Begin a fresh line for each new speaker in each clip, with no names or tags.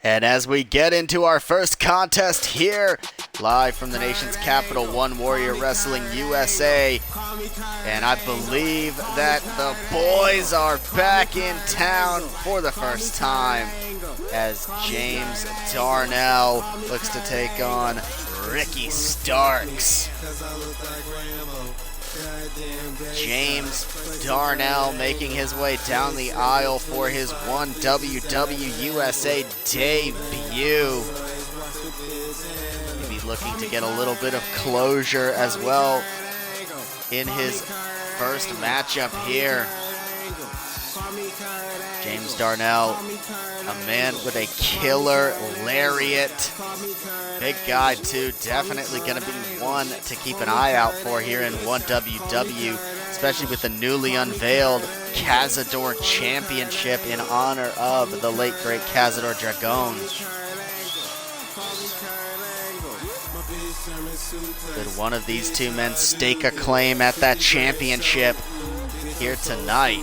And as we get into our first contest here, live from the nation's capital, One Warrior Wrestling USA. And I believe that the boys are back in town for the first time as James Darnell looks to take on Ricky Starks. James Darnell making his way down the aisle for his one WWUSA debut. Maybe looking to get a little bit of closure as well in his first matchup here. James Darnell, a man with a killer lariat. Big guy too, definitely going to be one to keep an eye out for here in 1WW, especially with the newly unveiled Cazador Championship in honor of the late great Cazador Dragon. Could one of these two men stake a claim at that championship here tonight?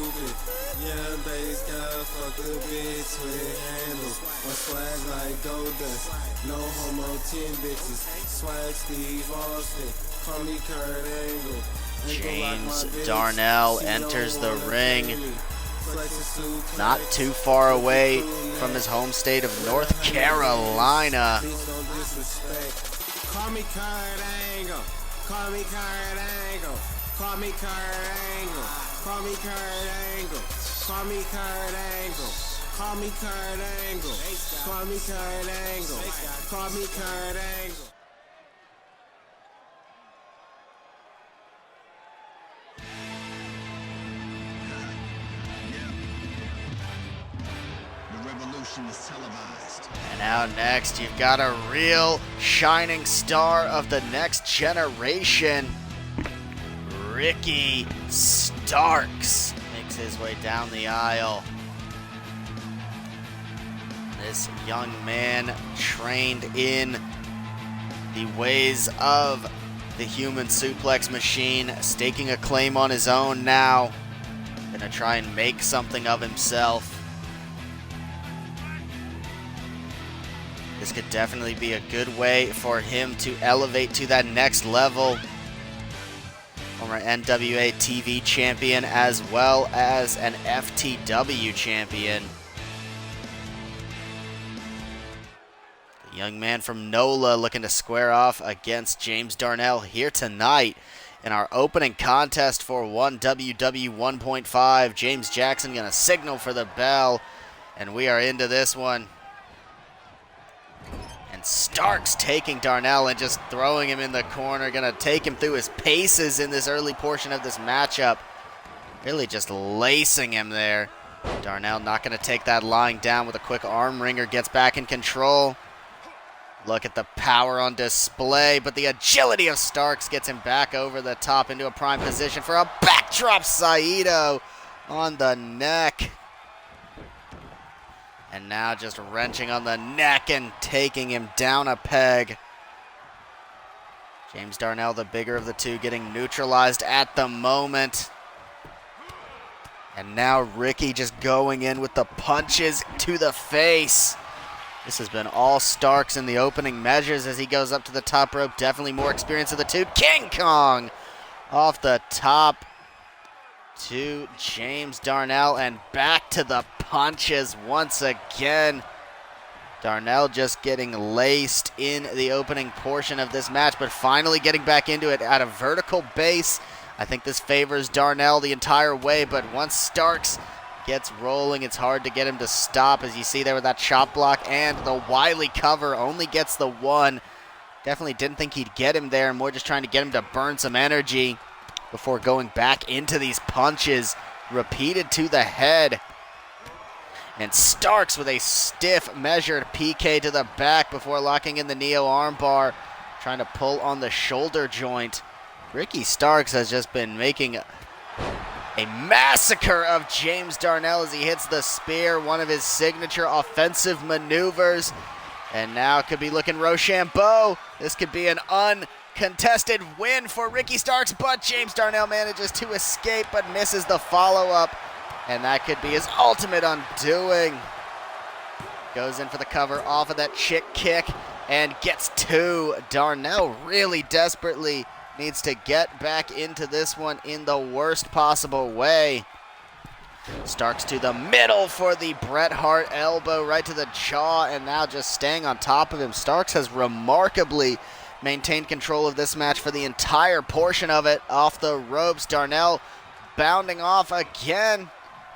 James Darnell enters the ring not too far away from his home state of North Carolina.
Call me Kurt Angle. Call me Kurt Angle. Call me Kurt Angle. Call me Kurt Angle. Call me Kurt Angle. Call me Kurt Angle. Call me Kurt Angle. Call me Kurt Angle.
The revolution is televised.
And now next, you've got a real shining star of the next generation. Ricky Starks makes his way down the aisle. This young man trained in the ways of the human suplex machine, staking a claim on his own now. Gonna try and make something of himself. This could definitely be a good way for him to elevate to that next level. Former NWA TV champion as well as an FTW champion. The young man from NOLA looking to square off against James Darnell here tonight in our opening contest for 1WW 1.5. James Jackson gonna signal for the bell, and we are into this one. Starks taking Darnell and just throwing him in the corner. Gonna take him through his paces in this early portion of this matchup. Really just lacing him there. Darnell not gonna take that lying down with a quick arm wringer. Gets back in control. Look at the power on display, but the agility of Starks gets him back over the top into a prime position for a backdrop Saito on the neck. And now just wrenching on the neck and taking him down a peg. James Darnell, the bigger of the two, getting neutralized at the moment. And now Ricky just going in with the punches to the face. This has been all Starks in the opening measures as he goes up to the top rope. Definitely more experience of the two. King Kong off the top to James Darnell and back to the punches once again. Darnell just getting laced in the opening portion of this match, but finally getting back into it at a vertical base. I think this favors Darnell the entire way, but once Starks gets rolling, it's hard to get him to stop, as you see there with that chop block and the wily cover. Only gets the one. Definitely didn't think he'd get him there, more just trying to get him to burn some energy before going back into these punches, repeated to the head. And Starks with a stiff measured PK to the back before locking in the Neo armbar, trying to pull on the shoulder joint. Ricky Starks has just been making a massacre of James Darnell as he hits the spear, one of his signature offensive maneuvers. And now could be looking Rochambeau. This could be an uncontested win for Ricky Starks, but James Darnell manages to escape but misses the follow-up. And that could be his ultimate undoing. Goes in for the cover off of that chick kick and gets two. Darnell really desperately needs to get back into this one in the worst possible way. Starks to the middle for the Bret Hart elbow right to the jaw, and now just staying on top of him. Starks has remarkably maintained control of this match for the entire portion of it. Off the ropes, Darnell bounding off again.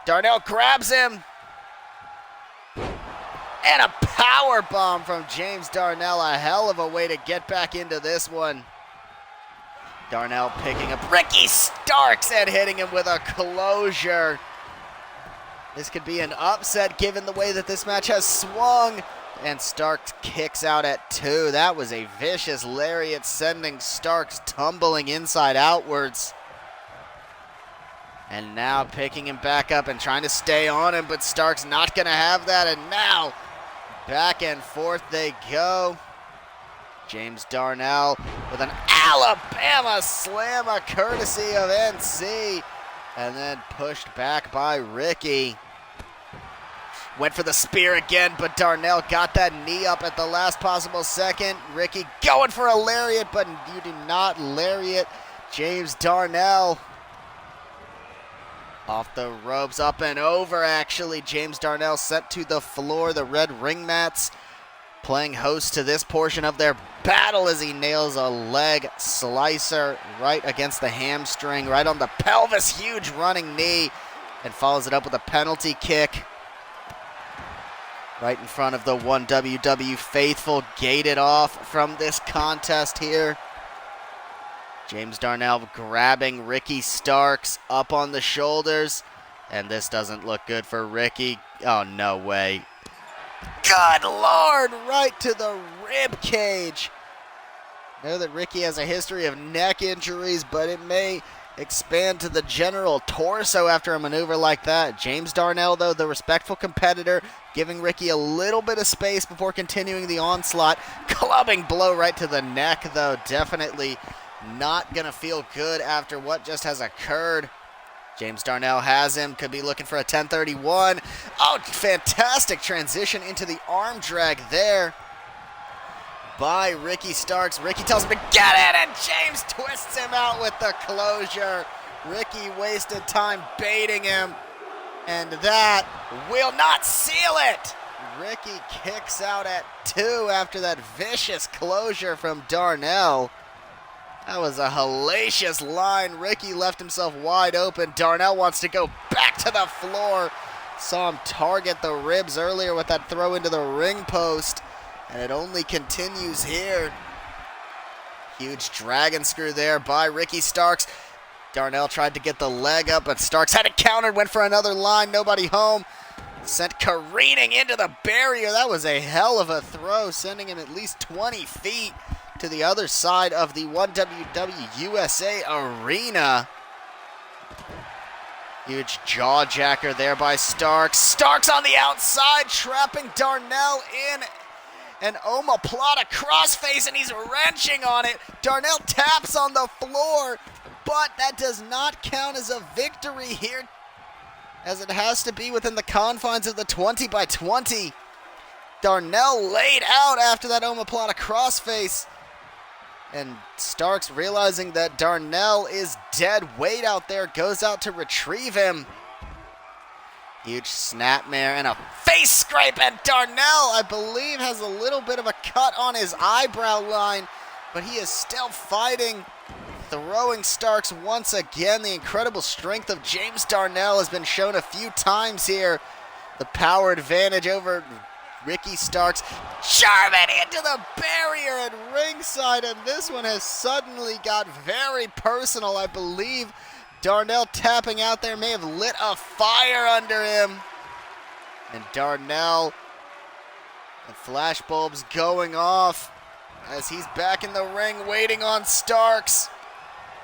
Darnell grabs him. And a power bomb from James Darnell. A hell of a way to get back into this one. Darnell picking up Ricky Starks and hitting him with a closure. This could be an upset given the way that this match has swung. And Starks kicks out at two. That was a vicious lariat, sending Starks tumbling inside outwards. And now picking him back up and trying to stay on him, but Starks not going to have that. And now back and forth they go. James Darnell with an Alabama slammer courtesy of NC. And then pushed back by Ricky. Went for the spear again, but Darnell got that knee up at the last possible second. Ricky going for a lariat, but you do not lariat James Darnell. Off the ropes, up and over actually. James Darnell sent to the floor. The red ring mats playing host to this portion of their battle as he nails a leg slicer right against the hamstring, right on the pelvis. Huge running knee, and follows it up with a penalty kick right in front of the 1WW faithful, gated off from this contest here. James Darnell grabbing Ricky Starks up on the shoulders, and this doesn't look good for Ricky. Oh, no way. Good Lord, right to the rib cage. I know that Ricky has a history of neck injuries, but it may expand to the general torso after a maneuver like that. James Darnell, though, the respectful competitor, giving Ricky a little bit of space before continuing the onslaught. Clubbing blow right to the neck, though. Definitely not going to feel good after what just has occurred. James Darnell has him, could be looking for a 1031. Oh, fantastic transition into the arm drag there by Ricky Starks. Ricky tells him to get it, and James twists him out with the closure. Ricky wasted time baiting him, and that will not seal it. Ricky kicks out at two after that vicious closure from Darnell. That was a hellacious line. Ricky left himself wide open. Darnell wants to go back to the floor. Saw him target the ribs earlier with that throw into the ring post, and it only continues here. Huge dragon screw there by Ricky Starks. Darnell tried to get the leg up, but Starks had it countered, went for another line, nobody home. Sent careening into the barrier. That was a hell of a throw, sending him at least 20 feet to the other side of the 1WW USA arena. Huge jaw jacker there by Starks. Starks on the outside, trapping Darnell in an omoplata crossface, and he's wrenching on it. Darnell taps on the floor, but that does not count as a victory here, as it has to be within the confines of the 20 by 20. Darnell laid out after that omoplata crossface, and Starks, realizing that Darnell is dead weight out there, goes out to retrieve him. Huge snapmare and a face scrape, and Darnell, I believe, has a little bit of a cut on his eyebrow line, but he is still fighting, throwing Starks once again. The incredible strength of James Darnell has been shown a few times here. The power advantage over Ricky Starks. Sharman into the barrier at ringside, and this one has suddenly got very personal. I believe Darnell tapping out there may have lit a fire under him. And Darnell, the flashbulbs going off as he's back in the ring waiting on Starks.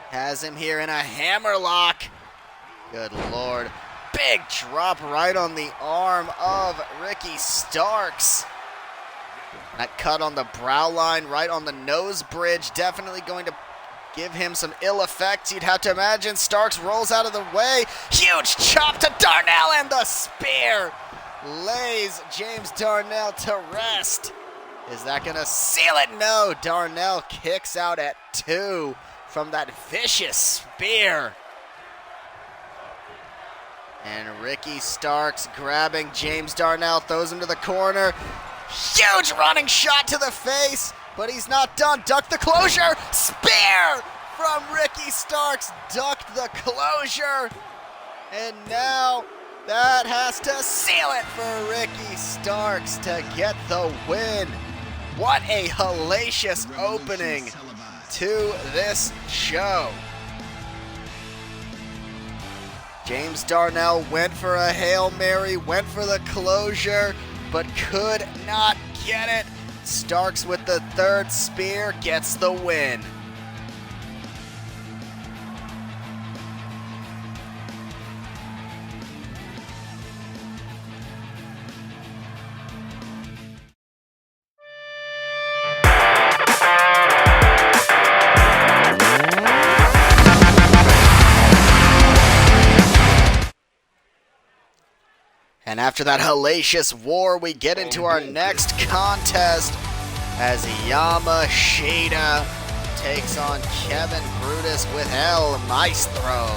Has him here in a hammerlock. Good Lord. Big drop right on the arm of Ricky Starks. That cut on the brow line, right on the nose bridge, definitely going to give him some ill effects, you'd have to imagine. Starks rolls out of the way. Huge chop to Darnell, and the spear lays James Darnell to rest. Is that going to seal it? No, Darnell kicks out at 2 from that vicious spear. And Ricky Starks grabbing James Darnell, throws him to the corner. Huge running shot to the face, but he's not done. Duck the closure. Spear from Ricky Starks. Ducked the closure. And now that has to seal it for Ricky Starks to get the win. What a hellacious opening to this show. James Darnell went for a Hail Mary, went for the closure, but could not get it. Starks with the 3rd spear gets the win. And after that hellacious war, we get into our next contest as Yamashita takes on Kevin Brutus with El Maestro.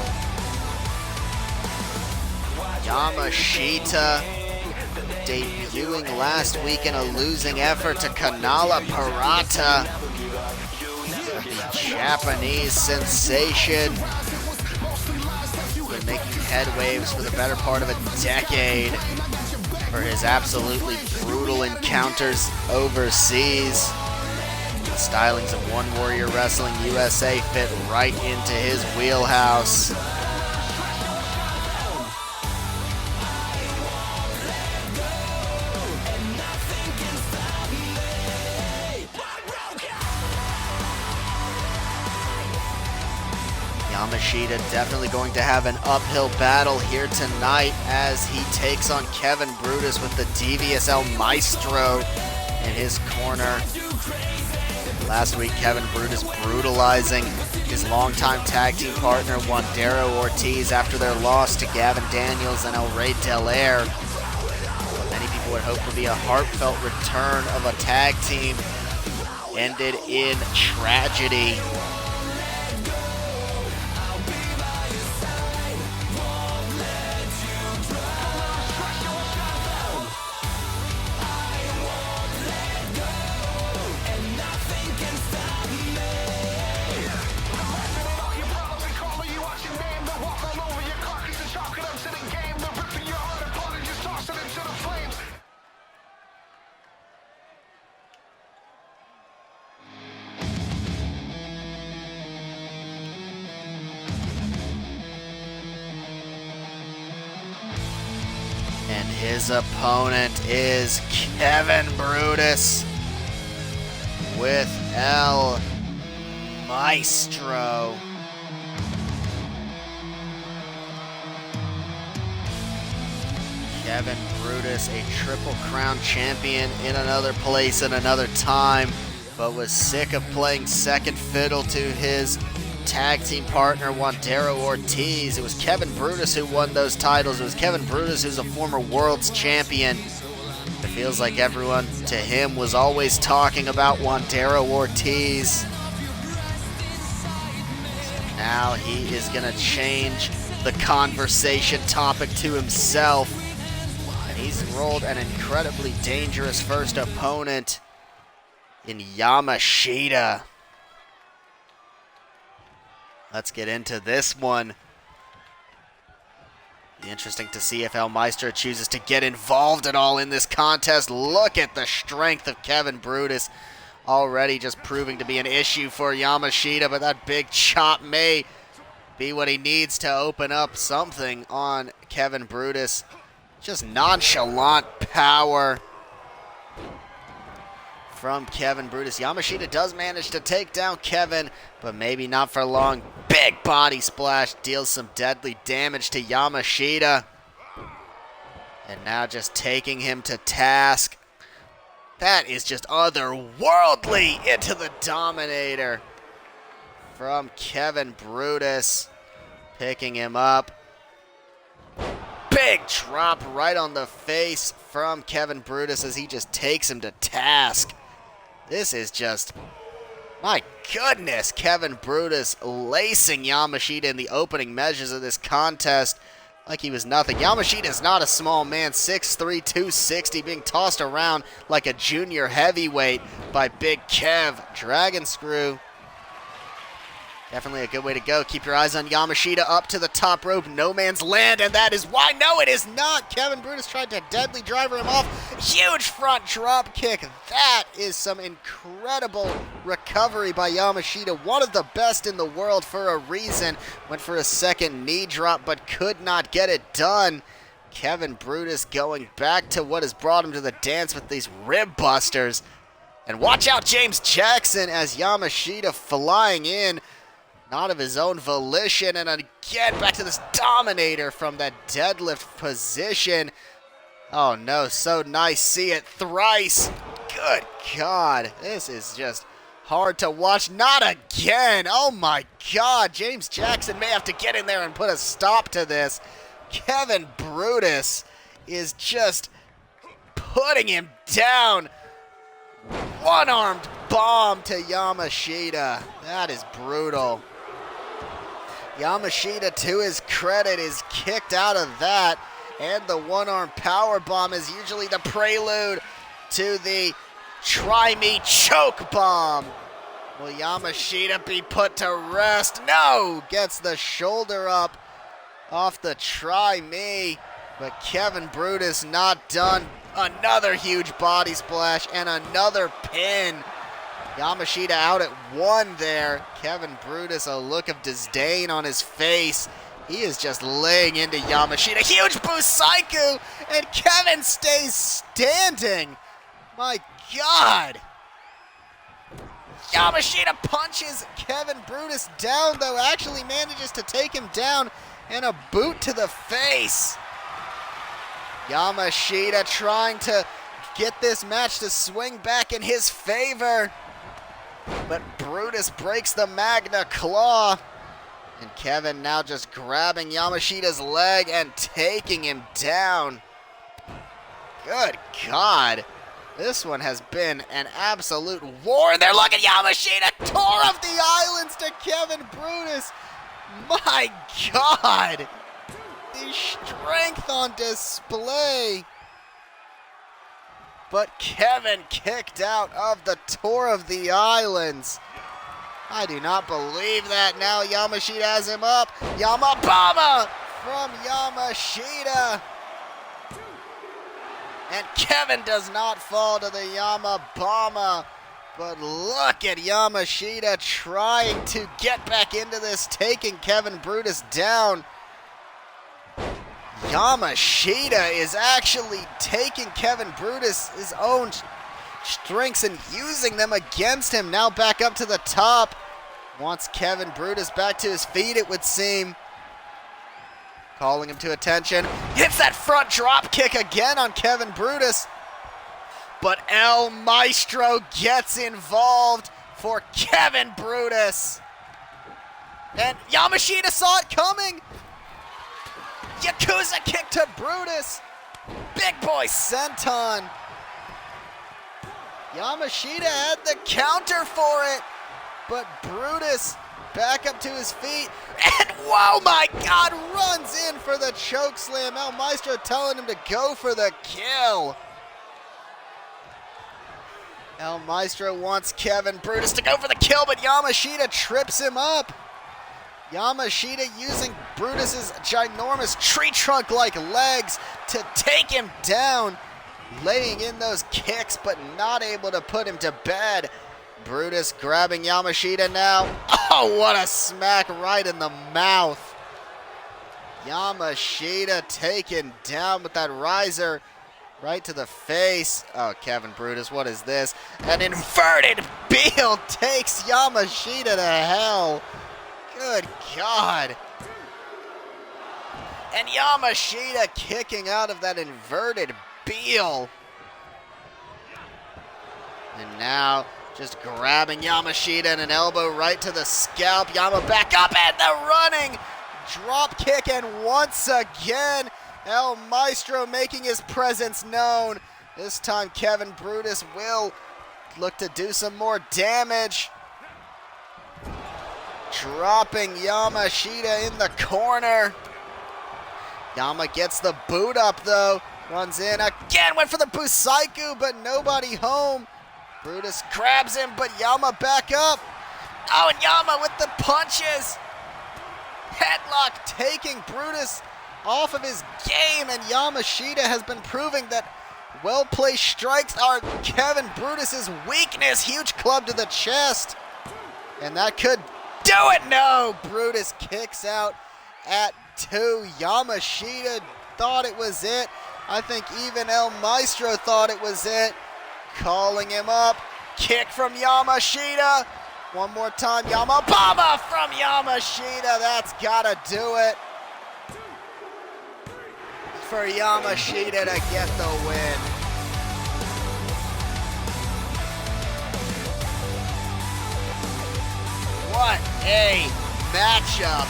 Yamashita debuting last week in a losing effort to Kanala Parata, the Japanese sensation. Been making headwaves for the better part of a decade for his absolutely brutal encounters overseas. The stylings of One Warrior Wrestling USA fit right into his wheelhouse. Yamashita definitely going to have an uphill battle here tonight as he takes on Kevin Brutus with the devious El Maestro in his corner. Last week, Kevin Brutus brutalizing his longtime tag team partner Wandero Ortiz after their loss to Gavin Daniels and El Rey Del Air. What many people would hope would be a heartfelt return of a tag team ended in tragedy. And his opponent is Kevin Brutus with El Maestro. Kevin Brutus, a Triple Crown champion in another place and another time, but was sick of playing second fiddle to his tag team partner Wandero Ortiz. It was Kevin Brutus who won those titles. It was Kevin Brutus who's a former world's champion. It feels like everyone to him was always talking about Wandero Ortiz. So now he is going to change the conversation topic to himself. And he's rolled an incredibly dangerous first opponent in Yamashita. Let's get into this one. Be interesting to see if El Maestro chooses to get involved at all in this contest. Look at the strength of Kevin Brutus. Already just proving to be an issue for Yamashita, but that big chop may be what he needs to open up something on Kevin Brutus. Just nonchalant power from Kevin Brutus. Yamashita does manage to take down Kevin, but maybe not for long. Big body splash deals some deadly damage to Yamashita. And now just taking him to task. That is just otherworldly into the Dominator from Kevin Brutus. Picking him up. Big big drop right on the face from Kevin Brutus as he just takes him to task. This is just, my goodness, Kevin Brutus lacing Yamashita in the opening measures of this contest like he was nothing. Yamashita is not a small man, 6'3", 260, being tossed around like a junior heavyweight by Big Kev. Dragon Screw. Definitely a good way to go. Keep your eyes on Yamashita up to the top rope. No man's land, and that is why. No, it is not. Kevin Brutus tried to deadly driver him off. Huge front drop kick. That is some incredible recovery by Yamashita. One of the best in the world for a reason. Went for a second knee drop, but could not get it done. Kevin Brutus going back to what has brought him to the dance with these rib busters. And watch out, James Jackson, as Yamashita flying in. Not of his own volition, and again back to this Dominator from that deadlift position. Oh no, so nice. See it thrice. Good God, this is just hard to watch. Not again. Oh my God, James Jackson may have to get in there and put a stop to this. Kevin Brutus is just putting him down. One-armed bomb to Yamashita. That is brutal. Yamashita, to his credit, is kicked out of that, and the one-arm power bomb is usually the prelude to the try me choke bomb. Will Yamashita be put to rest? No! Gets the shoulder up off the try me, but Kevin Brutus not done. Another huge body splash and another pin. Yamashita out at one there. Kevin Brutus, a look of disdain on his face. He is just laying into Yamashita. Huge Busaiku, and Kevin stays standing. My God. Yamashita punches Kevin Brutus down, though actually manages to take him down, and a boot to the face. Yamashita trying to get this match to swing back in his favor. But Brutus breaks the Magna Claw. And Kevin now just grabbing Yamashita's leg and taking him down. Good God. This one has been an absolute war. And they're looking at Yamashita. Tour of the Islands to Kevin Brutus. My God. The strength on display. But Kevin kicked out of the Tour of the Islands. I do not believe that. Now Yamashita has him up. Yamabama from Yamashita. And Kevin does not fall to the Yamabama. But look at Yamashita trying to get back into this, taking Kevin Brutus down. Yamashita is actually taking Kevin Brutus his own strengths and using them against him. Now back up to the top. Wants Kevin Brutus back to his feet, it would seem. Calling him to attention. Hits that front drop kick again on Kevin Brutus. But El Maestro gets involved for Kevin Brutus. And Yamashita saw it coming. Yakuza kick to Brutus. Big boy senton. Yamashita had the counter for it. But Brutus back up to his feet. And whoa, my God, runs in for the choke slam. El Maestro telling him to go for the kill. El Maestro wants Kevin Brutus to go for the kill, but Yamashita trips him up. Yamashita using Brutus's ginormous tree trunk-like legs to take him down, laying in those kicks, but not able to put him to bed. Brutus grabbing Yamashita now. Oh, what a smack right in the mouth. Yamashita taken down with that riser right to the face. Oh, Kevin Brutus, what is this? An inverted Beal takes Yamashita to hell. Good God. And Yamashita kicking out of that inverted Beal. And now just grabbing Yamashita and an elbow right to the scalp. Yama back up and the running drop kick. And once again, El Maestro making his presence known. This time Kevin Brutus will look to do some more damage. Dropping Yamashita in the corner. Yama gets the boot up though. Runs in again, went for the Busaiku, but nobody home. Brutus grabs him, but Yama back up. Oh, and Yama with the punches. Headlock taking Brutus off of his game, and Yamashita has been proving that well-placed strikes are Kevin Brutus's weakness. Huge club to the chest, and that could do it. No, Brutus kicks out at 2. Yamashita thought it was it. I think even El Maestro thought it was it. Calling him up. Kick from Yamashita. One more time, Yamabama from Yamashita. That's gotta do it for Yamashita to get the win. What a matchup.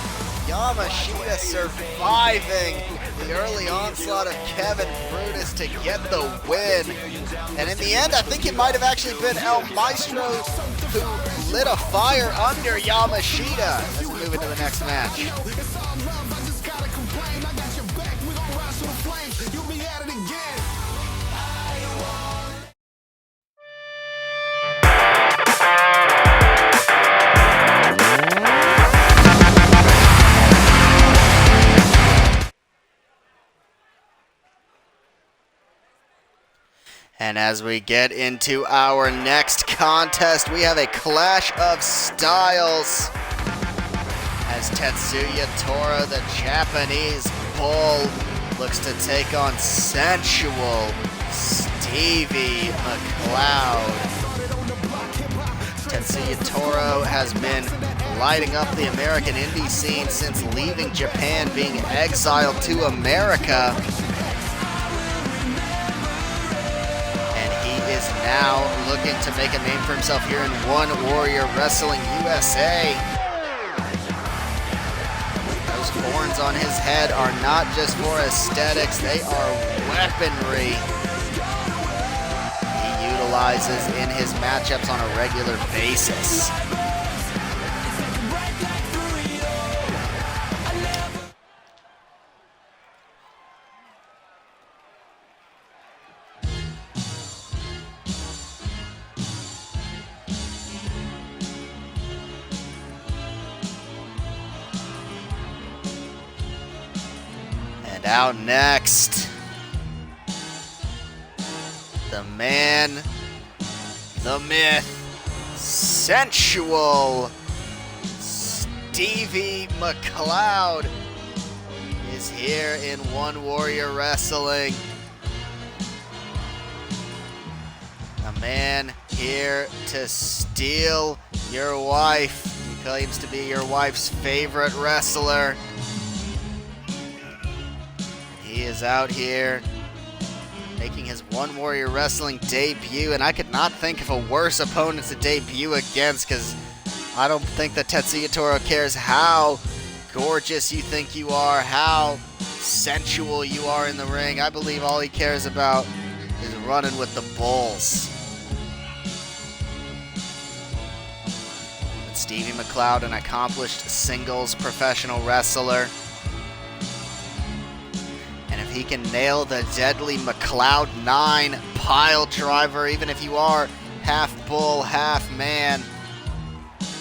Yamashita surviving the early onslaught of Kevin Brutus to get the win. And in the end, I think it might have actually been El Maestro who lit a fire under Yamashita. Let's move into the next match. And as we get into our next contest, we have a clash of styles. As Tetsuya Toro, the Japanese bull, looks to take on sensual Stevie McLeod. Tetsuya Toro has been lighting up the American indie scene since leaving Japan, being exiled to America. Is now looking to make a name for himself here in One Warrior Wrestling USA. Those horns on his head are not just for aesthetics, they are weaponry he utilizes in his matchups on a regular basis. And out next, the man, the myth, sensual Stevie McLeod is here in One Warrior Wrestling. A man here to steal your wife. He claims to be your wife's favorite wrestler. He is out here making his One Warrior Wrestling debut, and I could not think of a worse opponent to debut against, because I don't think that Tetsuya Toro cares how gorgeous you think you are, how sensual you are in the ring. I believe all he cares about is running with the bulls. But Stevie McLeod, an accomplished singles professional wrestler. If he can nail the deadly McLeod 9 pile driver, even if you are half bull, half man,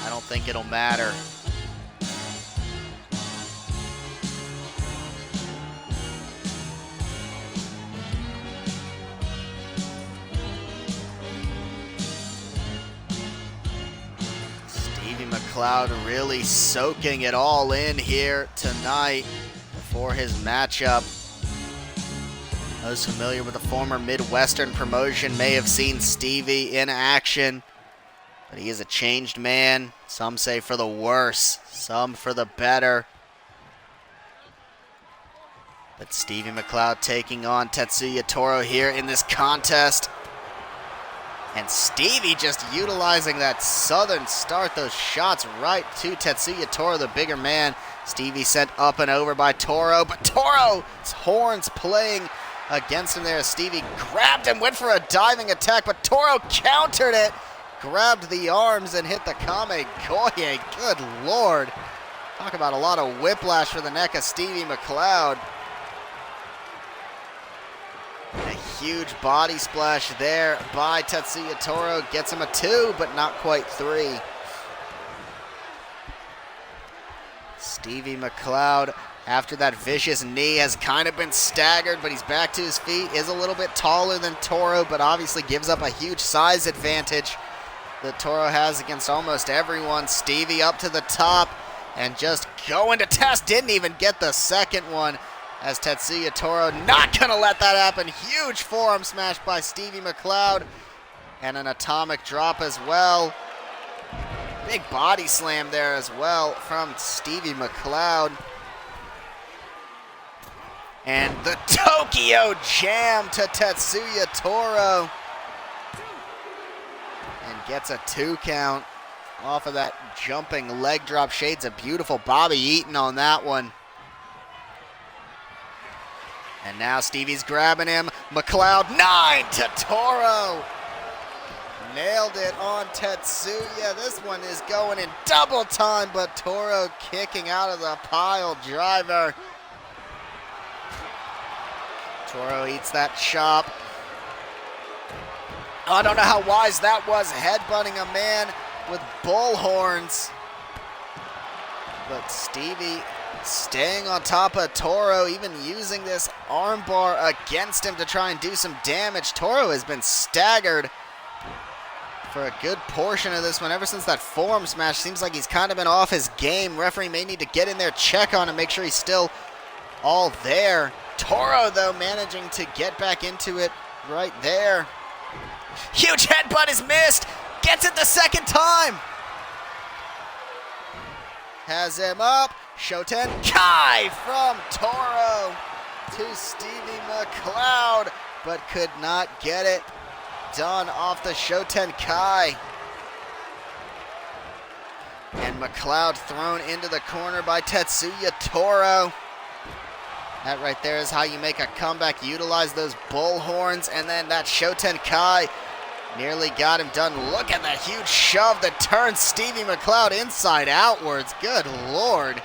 I don't think it'll matter. Stevie McLeod really soaking it all in here tonight before his matchup. Those familiar with the former Midwestern promotion may have seen Stevie in action, but he is a changed man. Some say for the worse, some for the better. But Stevie McLeod taking on Tetsuya Toro here in this contest. And Stevie just utilizing that southern start, those shots right to Tetsuya Toro, the bigger man. Stevie sent up and over by Toro, but Toro's horns playing against him there. Stevie grabbed him, went for a diving attack, but Toro countered it, grabbed the arms and hit the Kame Goye. Good Lord. Talk about a lot of whiplash for the neck of Stevie McLeod. A huge body splash there by Tetsuya Toro. Gets him a 2, but not quite 3. Stevie McLeod, after that vicious knee, has kind of been staggered, but he's back to his feet. Is a little bit taller than Toro, but obviously gives up a huge size advantage that Toro has against almost everyone. Stevie up to the top and just going to test. Didn't even get the second one, as Tetsuya Toro not going to let that happen. Huge forearm smash by Stevie McLeod and an atomic drop as well. Big body slam there as well from Stevie McLeod. And the Tokyo Jam to Tetsuya Toro. And gets a 2 count off of that jumping leg drop. Shades of beautiful Bobby Eaton on that one. And now Stevie's grabbing him. McLeod 9 to Toro. Nailed it on Tetsuya. This one is going in double time, but Toro kicking out of the pile driver. Toro eats that chop. Oh, I don't know how wise that was, headbutting a man with bull horns. But Stevie staying on top of Toro, even using this armbar against him to try and do some damage. Toro has been staggered for a good portion of this one. Ever since that forearm smash, seems like he's kind of been off his game. Referee may need to get in there, check on him, make sure he's still all there. Toro, though, managing to get back into it right there. Huge headbutt is missed. Gets it the second time. Has him up. Shoten Kai from Toro to Stevie McLeod, but could not get it done off the Shoten Kai. And McLeod thrown into the corner by Tetsuya Toro. That right there is how you make a comeback. Utilize those bull horns, and then that Shoten Kai nearly got him done. Look at that huge shove that turns Stevie McLeod inside outwards. Good Lord.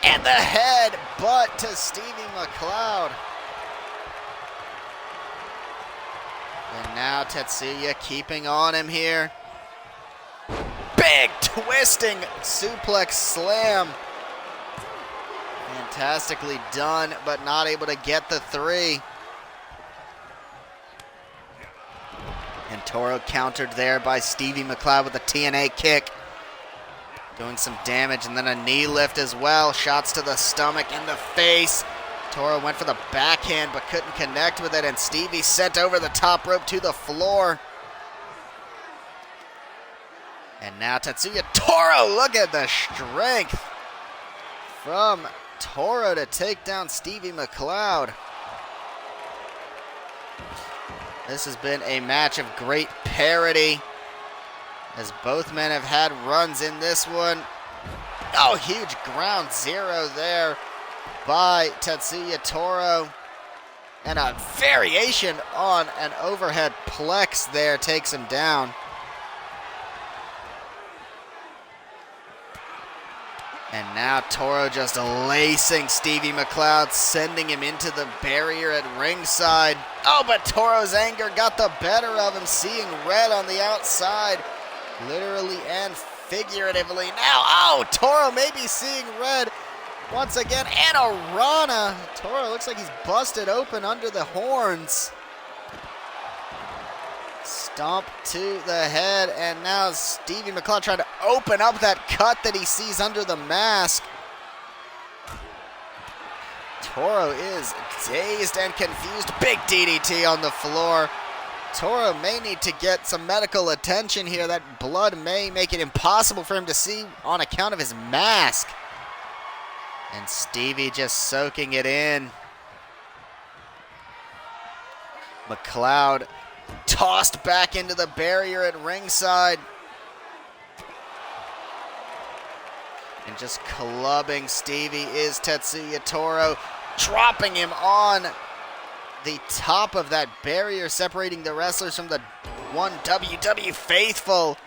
And the head butt to Stevie McLeod. And now Tetsuya keeping on him here. Big twisting suplex slam. Fantastically done, but not able to get the 3. And Toro countered there by Stevie McLeod with a TNA kick. Doing some damage, and then a knee lift as well. Shots to the stomach and the face. Toro went for the backhand, but couldn't connect with it, and Stevie sent over the top rope to the floor. And now Tetsuya Toro, look at the strength from Toro to take down Stevie McLeod. This has been a match of great parity, as both men have had runs in this one. Oh, huge ground zero there by Tetsuya Toro. And a variation on an overhead plex there takes him down. And now Toro just lacing Stevie McLeod, sending him into the barrier at ringside. Oh, but Toro's anger got the better of him, seeing red on the outside, literally and figuratively. Now, oh, Toro may be seeing red once again, and a Rana. Toro looks like he's busted open under the horns. Stomp to the head, and now Stevie McLeod trying to open up that cut that he sees under the mask. Toro is dazed and confused. Big DDT on the floor. Toro may need to get some medical attention here. That blood may make it impossible for him to see on account of his mask. And Stevie just soaking it in. McLeod tossed back into the barrier at ringside. And just clubbing Stevie is Tetsuya Toro, dropping him on the top of that barrier, separating the wrestlers from the one WW faithful.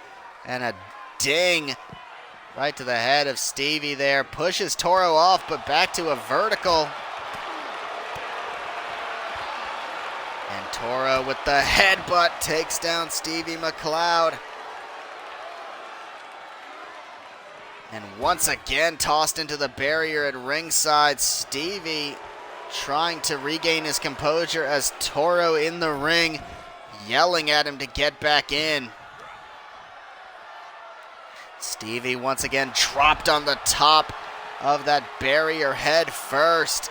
And a ding right to the head of Stevie there. Pushes Toro off, but back to a vertical. And Toro with the headbutt takes down Stevie McLeod. And once again tossed into the barrier at ringside. Stevie trying to regain his composure as Toro in the ring yelling at him to get back in. Stevie once again dropped on the top of that barrier head first.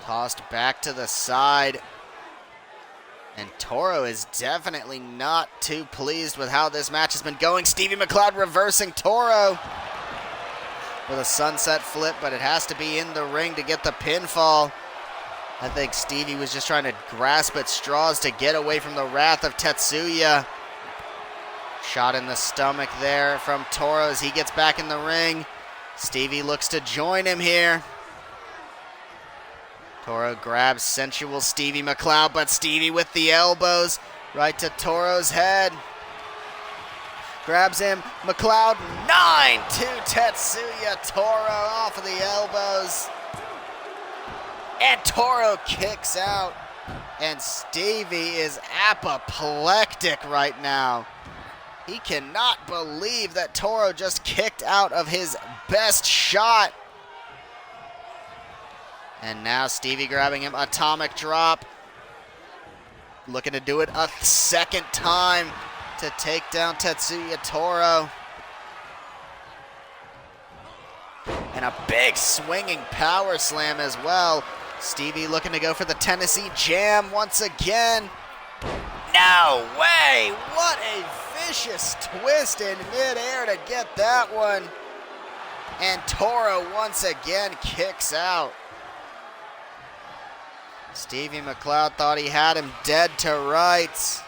Tossed back to the side. And Toro is definitely not too pleased with how this match has been going. Stevie McLeod reversing Toro with a sunset flip, but it has to be in the ring to get the pinfall. I think Stevie was just trying to grasp at straws to get away from the wrath of Tetsuya. Shot in the stomach there from Toro as he gets back in the ring. Stevie looks to join him here. Toro grabs sensual Stevie McLeod, but Stevie with the elbows right to Toro's head. Grabs him, McLeod, 9 to Tetsuya Toro off of the elbows. And Toro kicks out. And Stevie is apoplectic right now. He cannot believe that Toro just kicked out of his best shot. And now Stevie grabbing him, atomic drop. Looking to do it a second time to take down Tetsuya Toro. And a big swinging power slam as well. Stevie looking to go for the Tennessee Jam once again. No way! What a vicious twist in midair to get that one. And Toro once again kicks out. Stevie McLeod thought he had him dead to rights.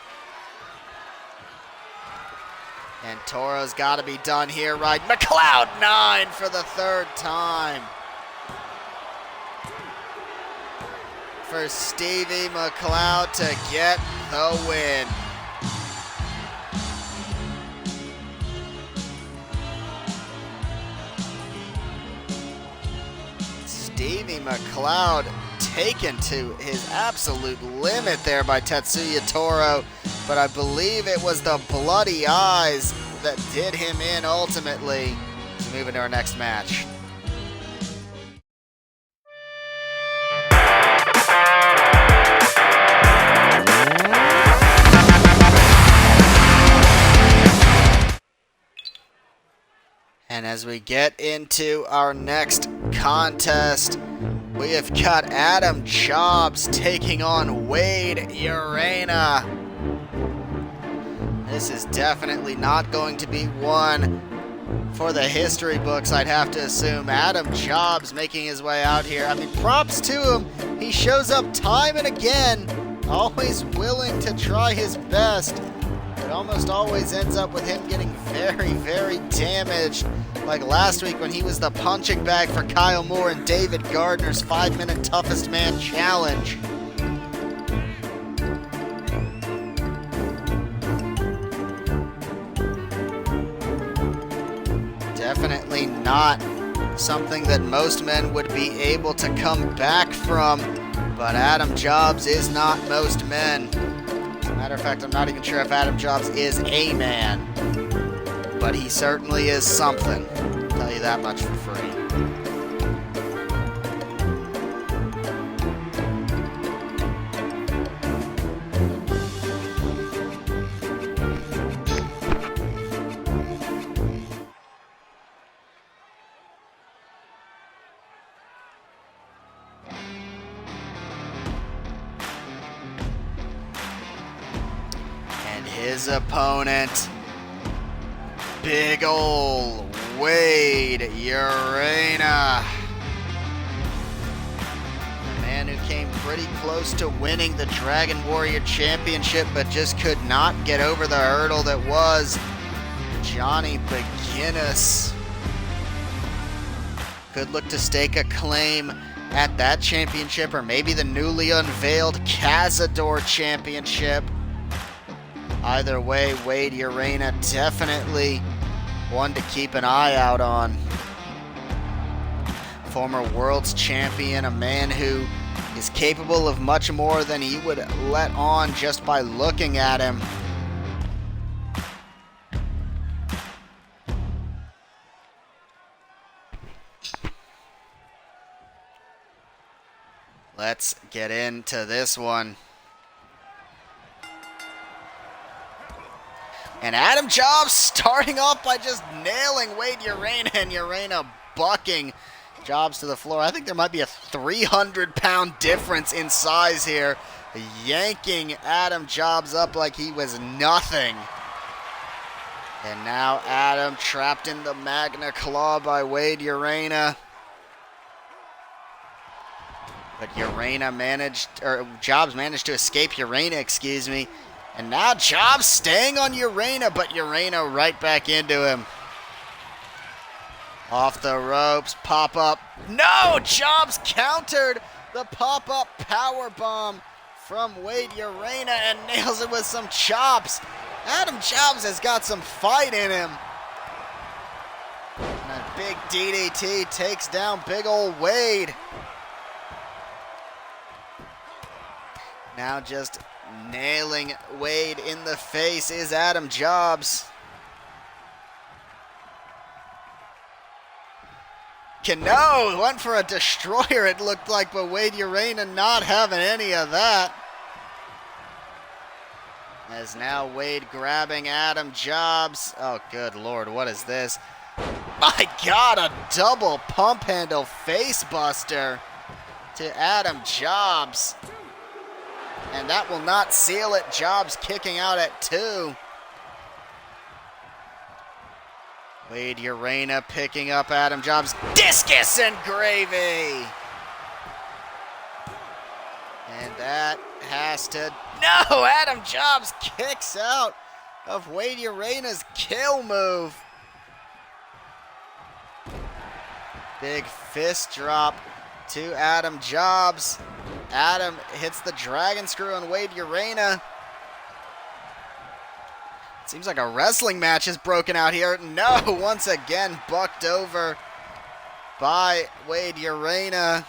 And Toro's got to be done here, right? McLeod 9 for the third time. For Stevie McLeod to get the win. Stevie McLeod taken to his absolute limit there by Tetsuya Toro, but I believe it was the bloody eyes that did him in ultimately. Let's move into our next match. And as we get into our next contest, we have got Adam Jobs taking on Wade Urena. This is definitely not going to be one for the history books, I'd have to assume. Adam Jobs making his way out here. I mean, props to him. He shows up time and again, always willing to try his best. It almost always ends up with him getting very, very damaged. Like last week when he was the punching bag for Kyle Moore and David Gardner's 5-minute toughest man challenge. Definitely not something that most men would be able to come back from, but Adam Jobs is not most men. As a matter of fact, I'm not even sure if Adam Jobs is a man, but he certainly is something. I'll tell you that much for free. And his opponent, big ol' Wade Urena. pretty close to winning the Dragon Warrior Championship, but just could not get over the hurdle that was Johnny McGinnis. Could look to stake a claim at that championship, or maybe the newly unveiled Cazador Championship. Either way, Wade Urena definitely one to keep an eye out on. Former world's champion, a man who is capable of much more than he would let on just by looking at him. Let's get into this one. And Adam Jobs starting off by just nailing Wade Urena, and Urena bucking Jobs to the floor. I think there might be a 300-pound difference in size here, yanking Adam Jobs up like he was nothing. And now Adam trapped in the Magna Claw by Wade Urena. But Jobs managed to escape Urena, excuse me. And now Jobs staying on Urena, but Urena right back into him. Off the ropes, pop-up. No! Jobs countered the pop-up powerbomb from Wade Urena and nails it with some chops. Adam Jobs has got some fight in him. And a big DDT takes down big old Wade. Now just nailing Wade in the face is Adam Jobs. Cano went for a destroyer, it looked like, but Wade Urena not having any of that. As now Wade grabbing Adam Jobs. Oh, good Lord, what is this? My God, a double pump handle face buster to Adam Jobs. And that will not seal it. Jobs kicking out at 2. Wade Urena picking up Adam Jobs. Discus and gravy. And that has to... No! Adam Jobs kicks out of Wade Urena's kill move. Big fist drop to Adam Jobs. Adam hits the dragon screw on Wade Urena. Seems like a wrestling match is broken out here. No, once again bucked over by Wade Urena.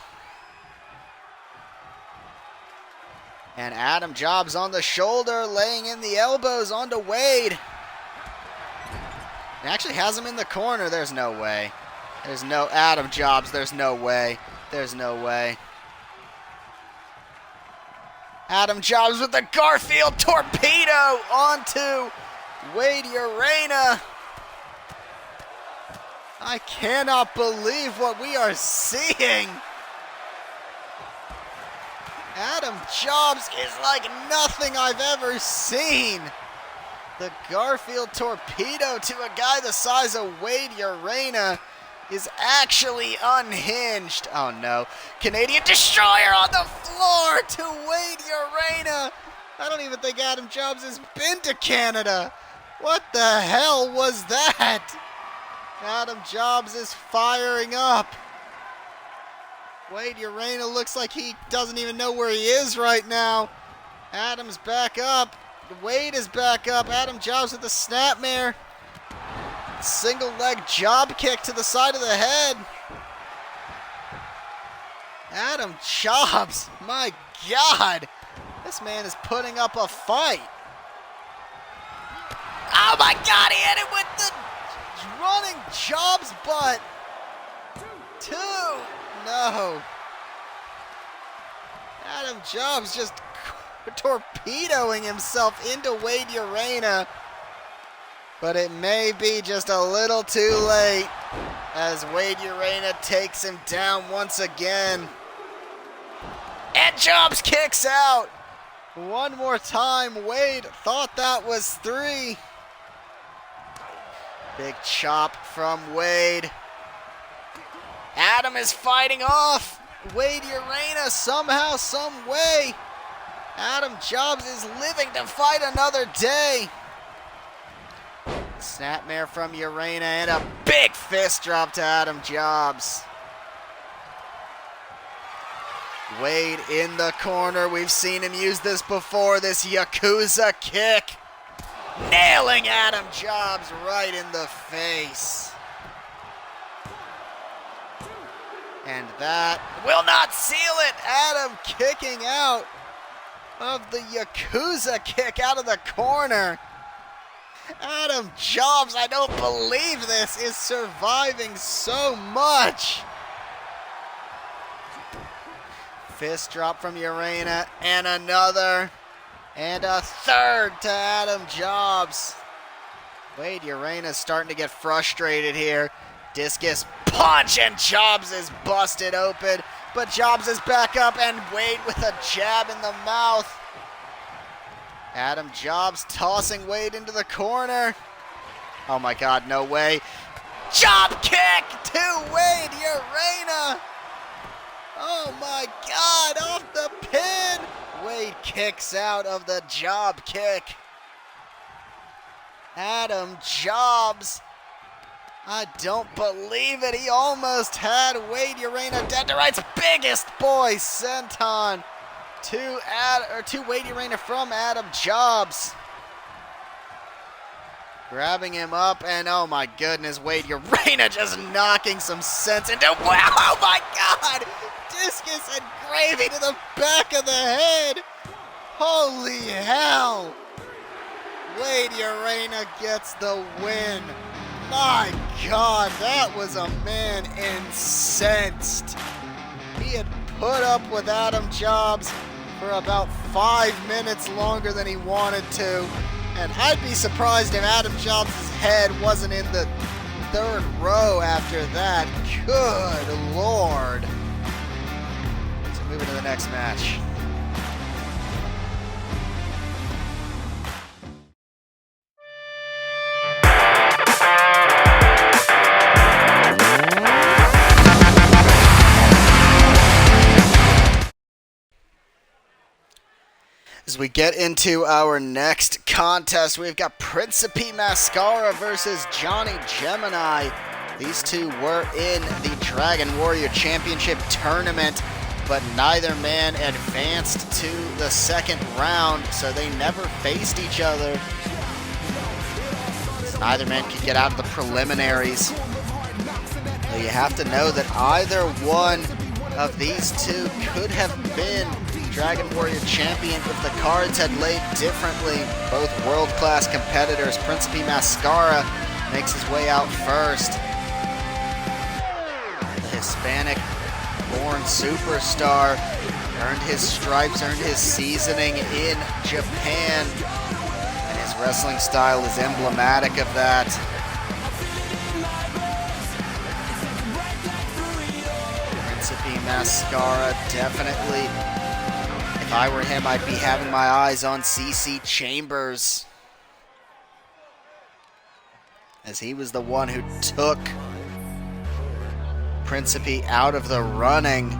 And Adam Jobs on the shoulder, laying in the elbows onto Wade. He actually has him in the corner. There's no way. There's no Adam Jobs. There's no way. There's no way. Adam Jobs with the Garfield torpedo onto Wade Urena. I cannot believe what we are seeing. Adam Jobs is like nothing I've ever seen. The Garfield torpedo to a guy the size of Wade Urena is actually unhinged. Oh no. Canadian Destroyer on the floor to Wade Urena. I don't even think Adam Jobs has been to Canada. What the hell was that? Adam Jobs is firing up. Wade Urena looks like he doesn't even know where he is right now. Adam's back up. Wade is back up. Adam Jobs with the snapmare. Single leg job kick to the side of the head. Adam Jobs, my God. This man is putting up a fight. Oh my God, he hit it with the running Jobs butt. 2. No. Adam Jobs just torpedoing himself into Wade Urena. But it may be just a little too late as Wade Urena takes him down once again. And Jobs kicks out. One more time. Wade thought that was 3. Big chop from Wade. Adam is fighting off. Wade Urena somehow, some way. Adam Jobs is living to fight another day. Snapmare from Urena and a big fist drop to Adam Jobs. Wade in the corner. We've seen him use this before, this Yakuza kick. Nailing Adam Jobs right in the face. And that will not seal it. Adam kicking out of the Yakuza kick out of the corner. Adam Jobs, I don't believe this, is surviving so much. Fist drop from Urena, and another, and a third to Adam Jobs. Wade Urena's starting to get frustrated here. Discus punch, and Jobs is busted open, but Jobs is back up, and Wade with a jab in the mouth. Adam Jobs tossing Wade into the corner. Oh my God, no way. Job kick to Wade Urena. Oh my God, off the pin. Wade kicks out of the job kick. Adam Jobs, I don't believe it. He almost had Wade Urena dead to rights. Biggest boy senton to Wade Urena from Adam Jobs. Grabbing him up, and oh my goodness, Wade Urena just knocking some sense into, wow, oh my God! Discus and gravy to the back of the head. Holy hell. Wade Urena gets the win. My God, that was a man incensed. He had put up with Adam Jobs for about 5 minutes longer than he wanted to. And I'd be surprised if Adam Jobs' head wasn't in the 3rd row after that. Good Lord. So moving to the next match. As we get into our next contest, we've got Principe Mascara versus Johnny Gemini. These two were in the Dragon Warrior Championship tournament, but neither man advanced to the 2nd round, so they never faced each other. So neither man could get out of the preliminaries. So you have to know that either one of these two could have been Dragon Warrior champion if the cards had laid differently. Both world-class competitors. Principe Mascara makes his way out first. The Hispanic-born superstar earned his stripes, earned his seasoning in Japan, and his wrestling style is emblematic of that. Principe Mascara definitely, if I were him, I'd be having my eyes on CC Chambers, as he was the one who took Principe out of the running.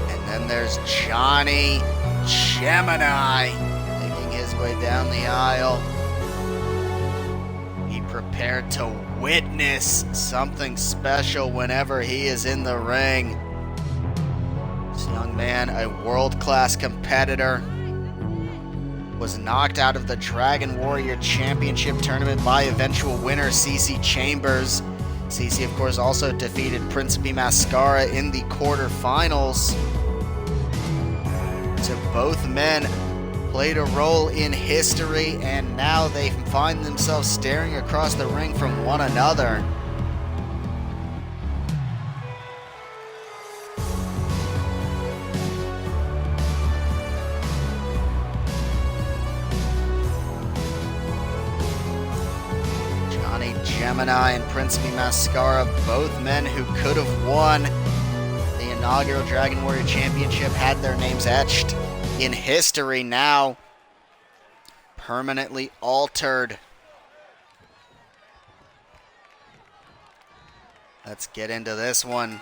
And then there's Johnny Gemini making his way down the aisle. He prepared to witness something special whenever he is in the ring. This young man, a world-class competitor, was knocked out of the Dragon Warrior Championship tournament by eventual winner CC Chambers. CC, of course, also defeated Principe Mascara in the quarterfinals. So both men played a role in history, and now they find themselves staring across the ring from one another. Johnny Gemini and Principe Mascara, both men who could have won the inaugural Dragon Warrior Championship had their names etched in history, now permanently altered. Let's get into this one.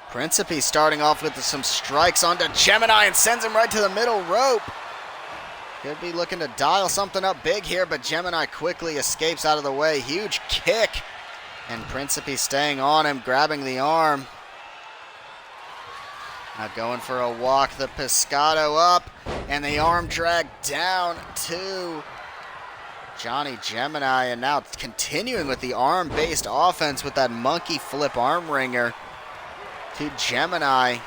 Principe starting off with some strikes onto Gemini and sends him right to the middle rope. Could be looking to dial something up big here, but Gemini quickly escapes out of the way. Huge kick. And Principe staying on him, grabbing the arm. Now going for a walk, the Pescado up, and the arm drag down to Johnny Gemini. And now continuing with the arm-based offense with that monkey flip arm wringer to Gemini.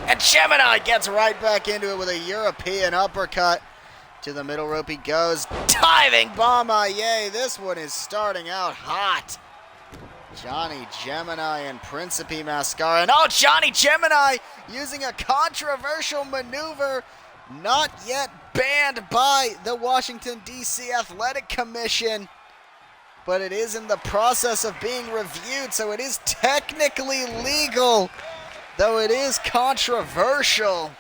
And Gemini gets right back into it with a European uppercut. To the middle rope he goes. Diving bomb, yay. This one is starting out hot. Johnny Gemini and Principe Mascara. And oh, Johnny Gemini using a controversial maneuver not yet banned by the Washington, D.C. Athletic Commission. But it is in the process of being reviewed, so it is technically legal, though it is controversial.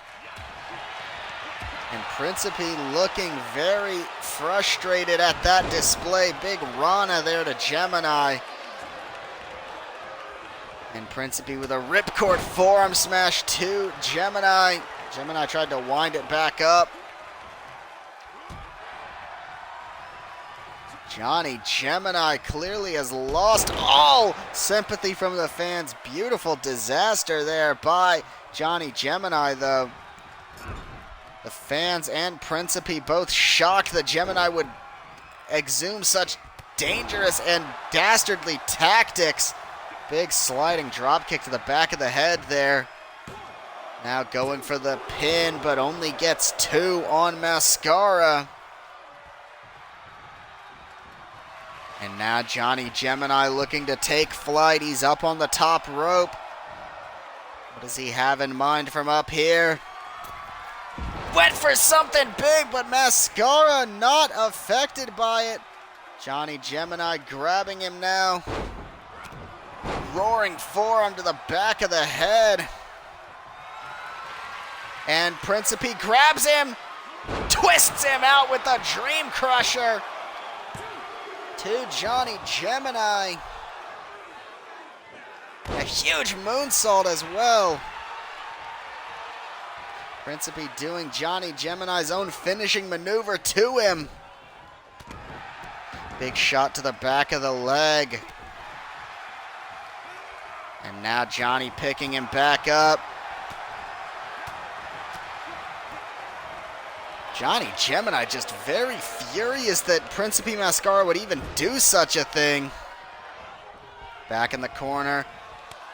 And Principe looking very frustrated at that display. Big Rana there to Gemini. And Principe with a ripcord forearm smash to Gemini. Gemini tried to wind it back up. Johnny Gemini clearly has lost all sympathy from the fans. Beautiful disaster there by Johnny Gemini, though. The fans and Principe both shocked that Gemini would exhume such dangerous and dastardly tactics. Big sliding drop kick to the back of the head there. Now going for the pin, but only gets 2 on Mascara. And now Johnny Gemini looking to take flight. He's up on the top rope. What does he have in mind from up here? Went for something big, but Mascara not affected by it. Johnny Gemini grabbing him now. Roaring forearm to the back of the head. And Principe grabs him, twists him out with the Dream Crusher to Johnny Gemini. A huge moonsault as well. Principe doing Johnny Gemini's own finishing maneuver to him. Big shot to the back of the leg. And now Johnny picking him back up. Johnny Gemini just very furious that Principe Mascara would even do such a thing. Back in the corner.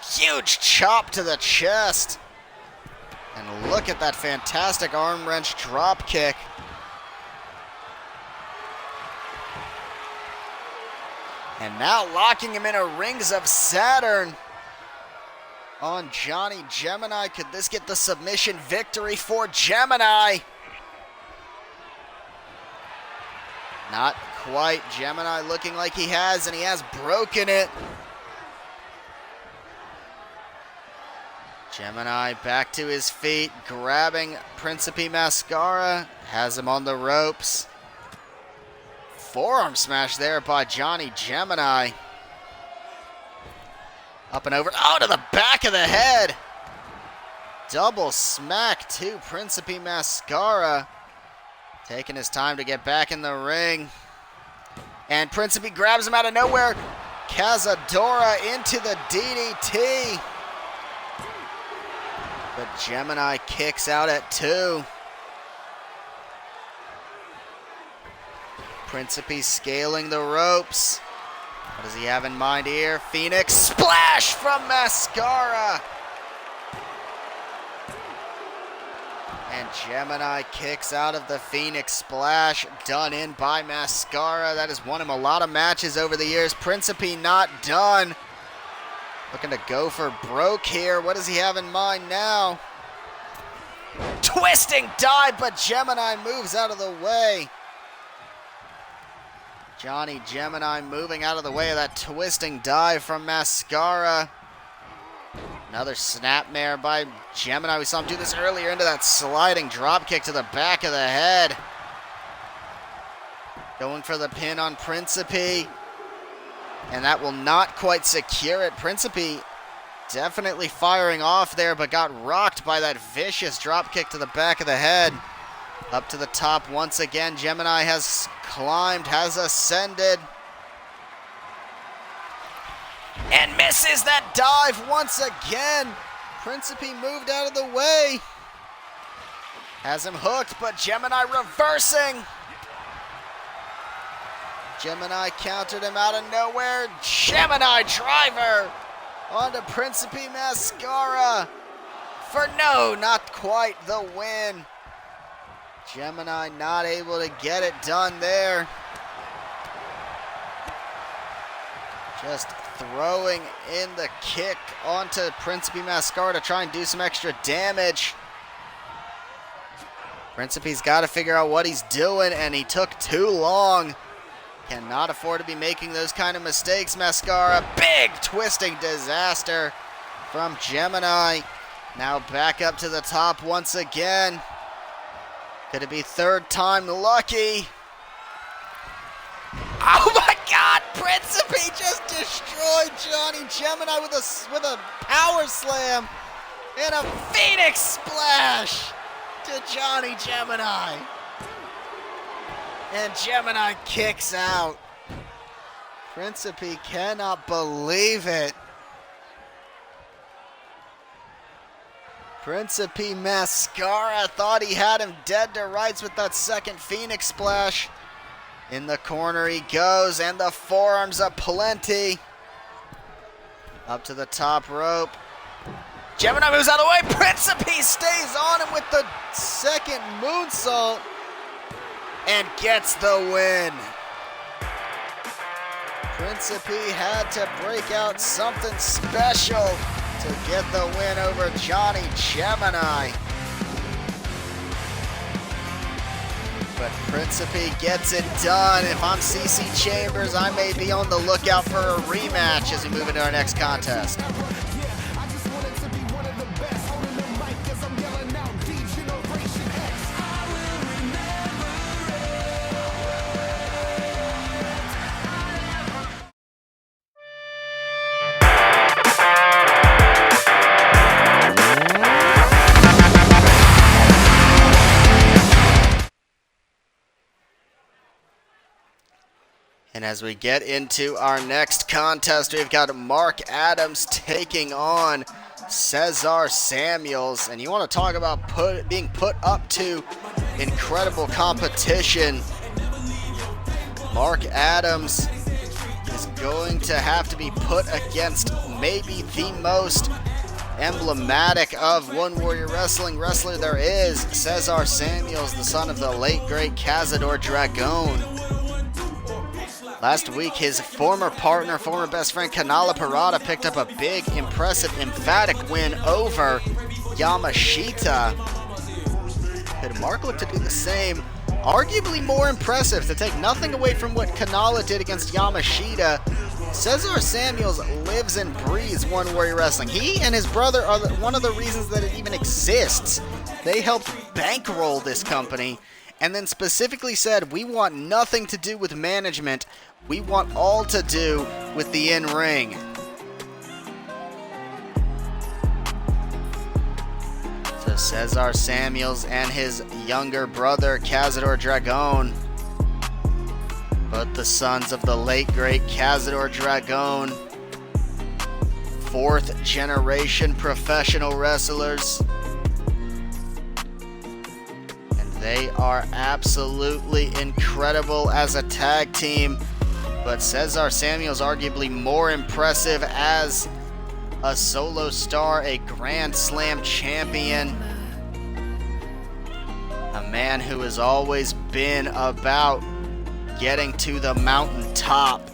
Huge chop to the chest. And look at that fantastic arm wrench drop kick. And now locking him in a Rings of Saturn on Johnny Gemini. Could this get the submission victory for Gemini? Not quite. Gemini looking like he has, and he has broken it. Gemini back to his feet, grabbing Principe Mascara, has him on the ropes. Forearm smash there by Johnny Gemini. Up and over, oh, to the back of the head. Double smack to Principe Mascara. Taking his time to get back in the ring. And Principe grabs him out of nowhere. Cazadora into the DDT. But Gemini kicks out at 2. Principe scaling the ropes. What does he have in mind here? Phoenix splash from Mascara. And Gemini kicks out of the Phoenix splash, done in by Mascara. That has won him a lot of matches over the years. Principe not done. Looking to go for broke here. What does he have in mind now? Twisting dive, but Gemini moves out of the way. Johnny Gemini moving out of the way of that twisting dive from Mascara. Another snapmare by Gemini. We saw him do this earlier into that sliding drop kick to the back of the head. Going for the pin on Principe. And that will not quite secure it. Principe definitely firing off there, but got rocked by that vicious drop kick to the back of the head. Up to the top once again. Gemini has climbed, has ascended. And misses that dive once again. Principe moved out of the way. Has him hooked, but Gemini reversing. Gemini countered him out of nowhere. Gemini driver onto Principe Mascara for no, not quite the win. Gemini not able to get it done there. Just throwing in the kick onto Principe Mascara to try and do some extra damage. Principe's got to figure out what he's doing, and he took too long. Cannot afford to be making those kind of mistakes, Mascara. Big twisting disaster from Gemini. Now back up to the top once again. Could it be third time lucky? Oh my God! Principe just destroyed Johnny Gemini with a power slam and a Phoenix splash to Johnny Gemini. And Gemini kicks out. Principe cannot believe it. Principe Mascara thought he had him dead to rights with that second Phoenix splash. In the corner he goes, and the forearms aplenty. Up to the top rope. Gemini moves out of the way. Principe stays on him with the second moonsault and gets the win. Principe had to break out something special to get the win over Johnny Gemini. But Principe gets it done. If I'm CC Chambers, I may be on the lookout for a rematch as we move into our next contest. And as we get into our next contest, we've got Mark Adams taking on Cesar Samuels. And you want to talk about being put up to incredible competition. Mark Adams is going to have to be put against maybe the most emblematic of One Warrior Wrestling wrestler there is, Cesar Samuels, the son of the late great Cazador Dragon. Last week, his former partner, former best friend, Kanala Parada, picked up a big, impressive, emphatic win over Yamashita. Could Mark look to do the same? Arguably more impressive, to take nothing away from what Kanala did against Yamashita. Cesar Samuels lives and breathes One Warrior Wrestling. He and his brother are one of the reasons that it even exists. They helped bankroll this company, and then specifically said, we want nothing to do with management. We want all to do with the in-ring. So Cesar Samuels and his younger brother, Cazador Dragon, both the sons of the late great Cazador Dragon, fourth generation professional wrestlers. They are absolutely incredible as a tag team, but Cesar Samuels arguably more impressive as a solo star, a Grand Slam champion, a man who has always been about getting to the mountaintop.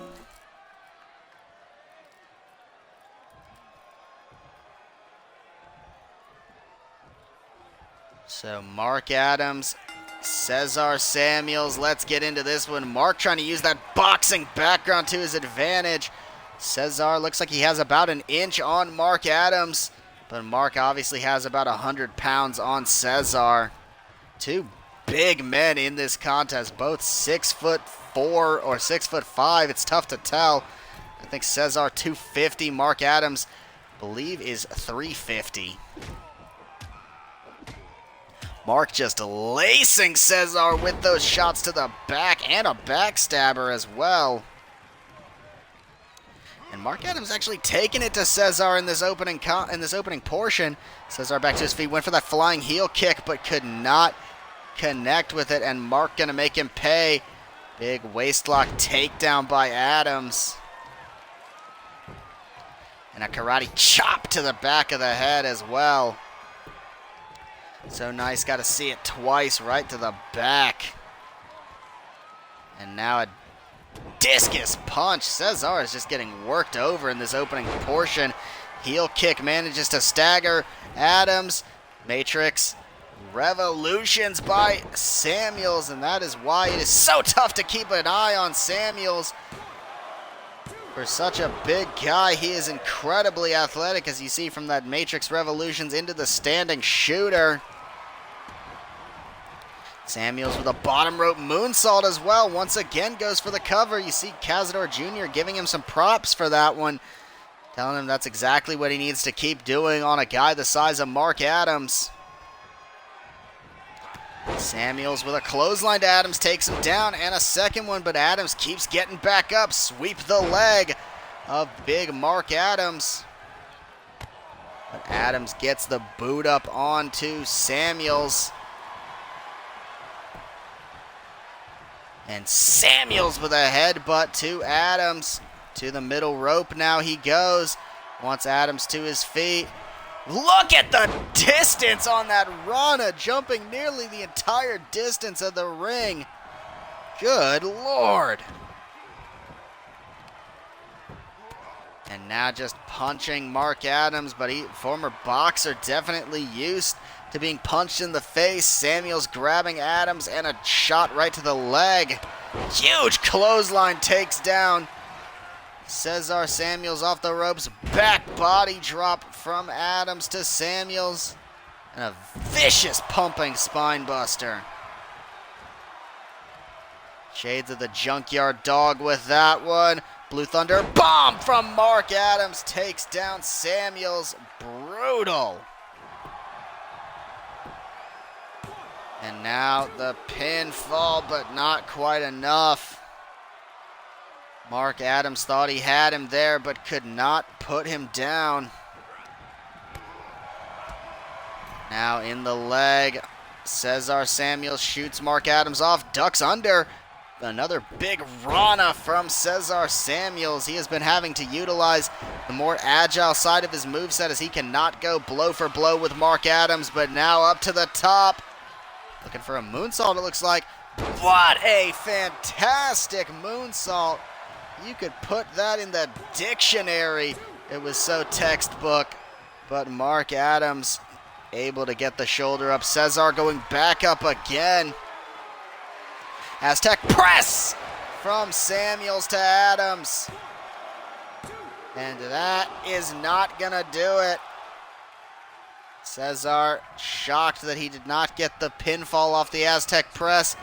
So Mark Adams, Cesar Samuels, let's get into this one. Mark trying to use that boxing background to his advantage. Cesar looks like he has about an inch on Mark Adams. But Mark obviously has about 100 pounds on Cesar. Two big men in this contest, both 6'4" or 6'5". It's tough to tell. I think Cesar 250, Mark Adams, I believe, is 350. Mark just lacing Cesar with those shots to the back and a backstabber as well. And Mark Adams actually taking it to Cesar in this opening portion. Cesar back to his feet, went for that flying heel kick, but could not connect with it. And Mark gonna make him pay. Big waistlock takedown by Adams. And a karate chop to the back of the head as well. So nice, got to see it twice, right to the back. And now a discus punch. Cesar is just getting worked over in this opening portion. Heel kick manages to stagger Adams. Matrix revolutions by Samuels, and that is why it is so tough to keep an eye on Samuels. For such a big guy, he is incredibly athletic, as you see from that Matrix revolutions into the standing shooter. Samuels with a bottom rope moonsault as well. Once again goes for the cover. You see Cazador Jr. giving him some props for that one. Telling him that's exactly what he needs to keep doing on a guy the size of Mark Adams. Samuels with a clothesline to Adams takes him down, and a second one, but Adams keeps getting back up. Sweep the leg of big Mark Adams. But Adams gets the boot up onto Samuels. And Samuels with a headbutt to Adams. To the middle rope now he goes. Wants Adams to his feet. Look at the distance on that Rana, jumping nearly the entire distance of the ring. Good Lord. And now just punching Mark Adams, but former boxer, definitely used to being punched in the face. Samuels grabbing Adams and a shot right to the leg. Huge clothesline takes down Cesar Samuels off the ropes. Back body drop from Adams to Samuels. And a vicious pumping spine buster. Shades of the Junkyard Dog with that one. Blue Thunder bomb from Mark Adams takes down Samuels. Brutal. And now the pinfall, but not quite enough. Mark Adams thought he had him there, but could not put him down. Now in the leg, Cesar Samuels shoots Mark Adams off, ducks under. Another big Rana from Cesar Samuels. He has been having to utilize the more agile side of his moveset, as he cannot go blow for blow with Mark Adams, but now up to the top. Looking for a moonsault, it looks like. What a fantastic moonsault. You could put that in the dictionary. It was so textbook. But Mark Adams able to get the shoulder up. Cesar going back up again. Aztec press from Samuels to Adams. And that is not going to do it. Cesar shocked that he did not get the pinfall off the Aztec press,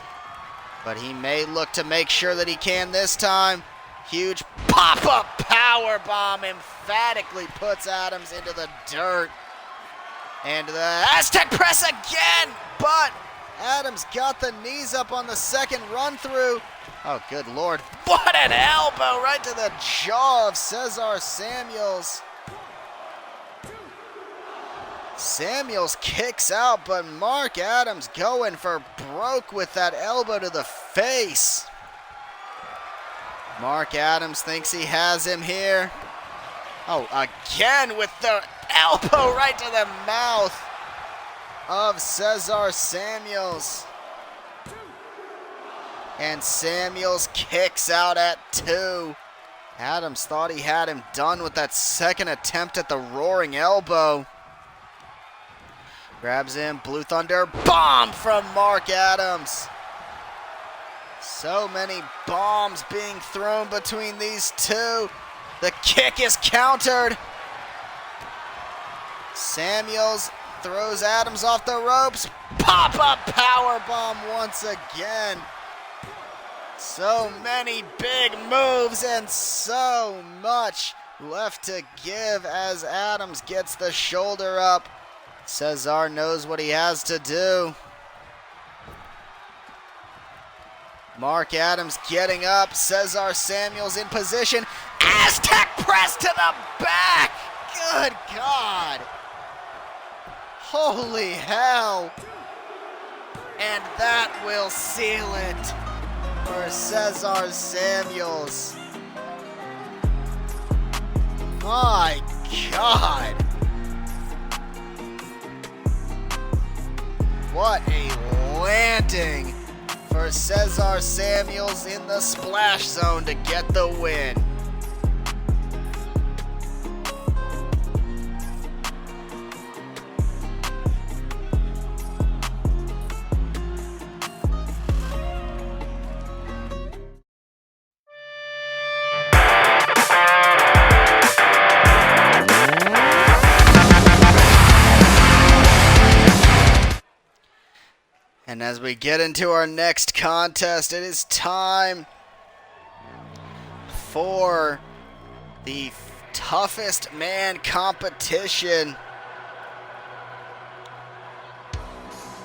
but he may look to make sure that he can this time. Huge pop-up power bomb emphatically puts Adams into the dirt. And the Aztec press again, but Adams got the knees up on the second run through. Oh, good Lord. What an elbow right to the jaw of Cesar Samuels. Samuels kicks out, but Mark Adams going for broke with that elbow to the face. Mark Adams thinks he has him here. Oh, again with the elbow right to the mouth of Cesar Samuels. And Samuels kicks out at 2. Adams thought he had him done with that second attempt at the roaring elbow. Grabs him, Blue Thunder, bomb from Mark Adams. So many bombs being thrown between these two. The kick is countered. Samuels throws Adams off the ropes. Pop-up powerbomb once again. So many big moves and so much left to give as Adams gets the shoulder up. Cesar knows what he has to do. Mark Adams getting up. Cesar Samuels in position. Aztec press to the back. Good God. Holy hell. And that will seal it for Cesar Samuels. My God. What a landing for Cesar Samuels in the splash zone to get the win. And as we get into our next contest, it is time for the toughest man competition.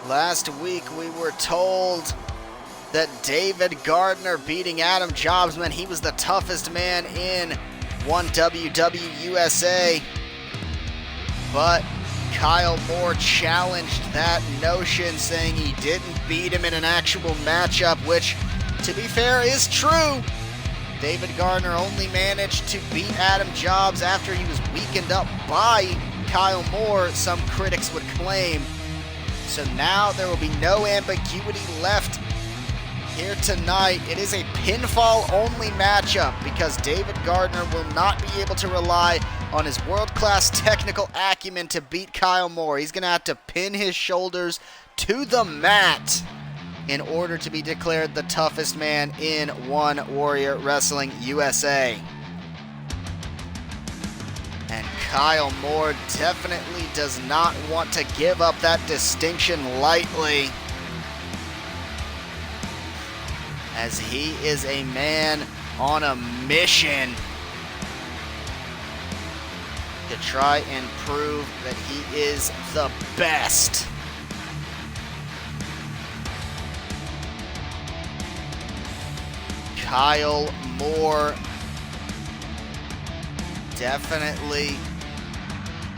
Last week we were told that David Gardner beating Adam Jobs meant he was the toughest man in 1WWE USA. But Kyle Moore challenged that notion, saying he didn't beat him in an actual matchup, which, to be fair, is true. David Gardner only managed to beat Adam Jobs after he was weakened up by Kyle Moore, some critics would claim. So now there will be no ambiguity left here tonight. It is a pinfall-only matchup because David Gardner will not be able to rely on his world-class technical acumen to beat Kyle Moore. He's going to have to pin his shoulders to the mat in order to be declared the toughest man in One Warrior Wrestling USA. And Kyle Moore definitely does not want to give up that distinction lightly, as he is a man on a mission to try and prove that he is the best. Kyle Moore definitely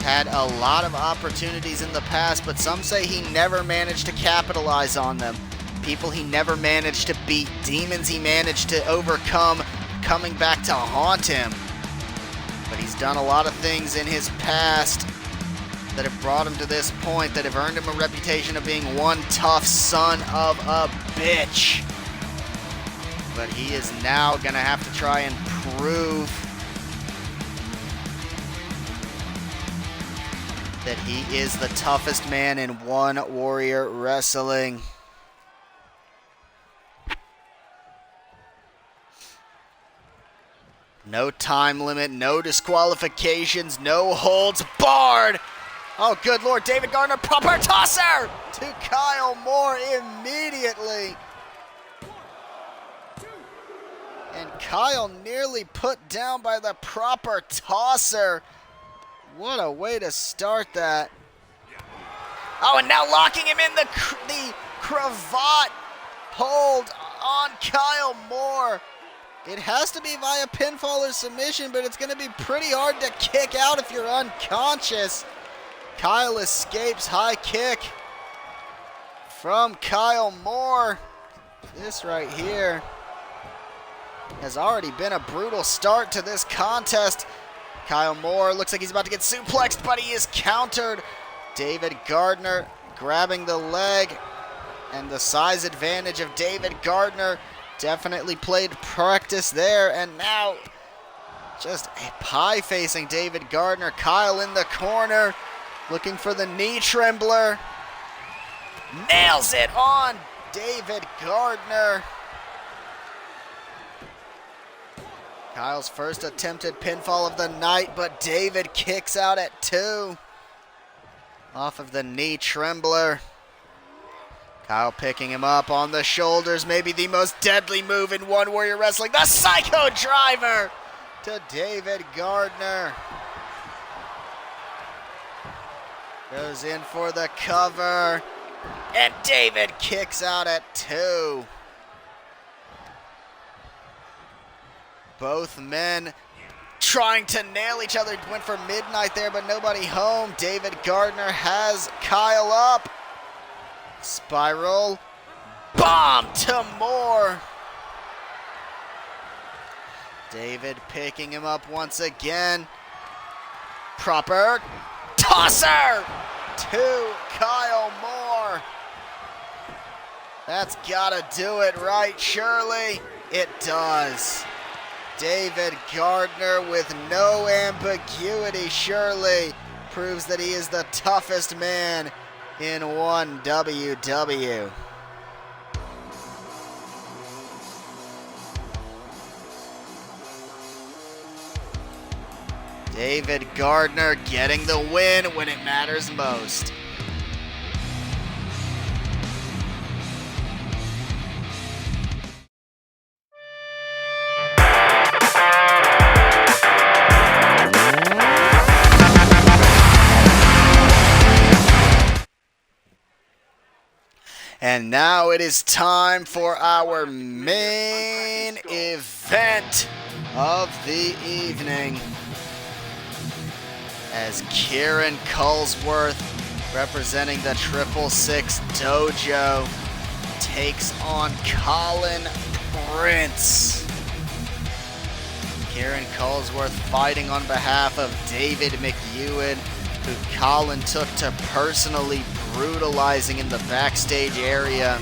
had a lot of opportunities in the past, but some say he never managed to capitalize on them. People he never managed to beat, demons he managed to overcome coming back to haunt him. But he's done a lot of things in his past that have brought him to this point, that have earned him a reputation of being one tough son of a bitch. But he is now going to have to try and prove that he is the toughest man in One Warrior Wrestling. No time limit, no disqualifications, no holds barred. Oh, good Lord, David Gardner, proper tosser to Kyle Moore immediately. And Kyle nearly put down by the proper tosser. What a way to start that. Oh, and now locking him in the cravat hold on Kyle Moore. It has to be via pinfall or submission, but it's going to be pretty hard to kick out if you're unconscious. Kyle escapes. High kick from Kyle Moore. This right here has already been a brutal start to this contest. Kyle Moore looks like he's about to get suplexed, but he is countered. David Gardner grabbing the leg, and the size advantage of David Gardner definitely played practice there, and now just a pie facing David Gardner. Kyle in the corner looking for the knee trembler. Nails it on David Gardner. Kyle's first attempted pinfall of the night, but David kicks out at 2. off of the knee trembler. Kyle picking him up on the shoulders, maybe the most deadly move in One Warrior Wrestling. The Psycho Driver to David Gardner. Goes in for the cover, and David kicks out at 2. Both men trying to nail each other. Went for midnight there, but nobody home. David Gardner has Kyle up. Spiral. Bomb to Moore. David picking him up once again. Proper tosser to Kyle Moore. That's gotta do it right, surely. It does. David Gardner, with no ambiguity, surely proves that he is the toughest man in 1WW. David Gardner getting the win when it matters most. And now it is time for our main event of the evening, as Kieran Culsworth, representing the 666 Dojo, takes on Colin Prince. Kieran Culsworth fighting on behalf of David McEwen, who Colin took to personally brutalizing in the backstage area.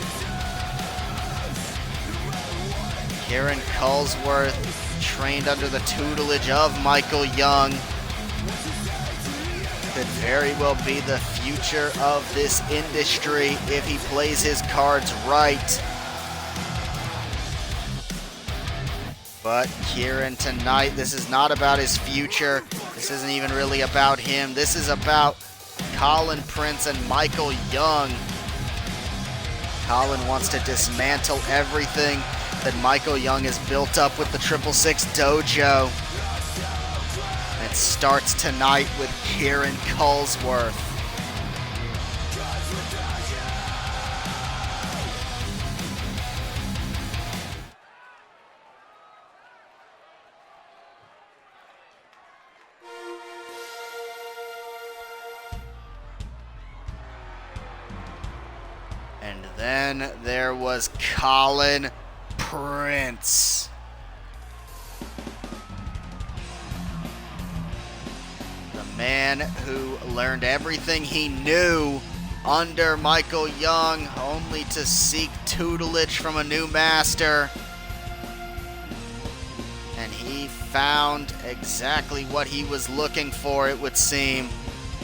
Kieran Culsworth, trained under the tutelage of Michael Young, could very well be the future of this industry if he plays his cards right. But Kieran tonight, this is not about his future. This isn't even really about him. This is about Colin Prince and Michael Young. Colin wants to dismantle everything that Michael Young has built up with the 666 Dojo. And it starts tonight with Kieran Culsworth. And then there was Colin Prince. The man who learned everything he knew under Michael Young, only to seek tutelage from a new master. And he found exactly what he was looking for, it would seem.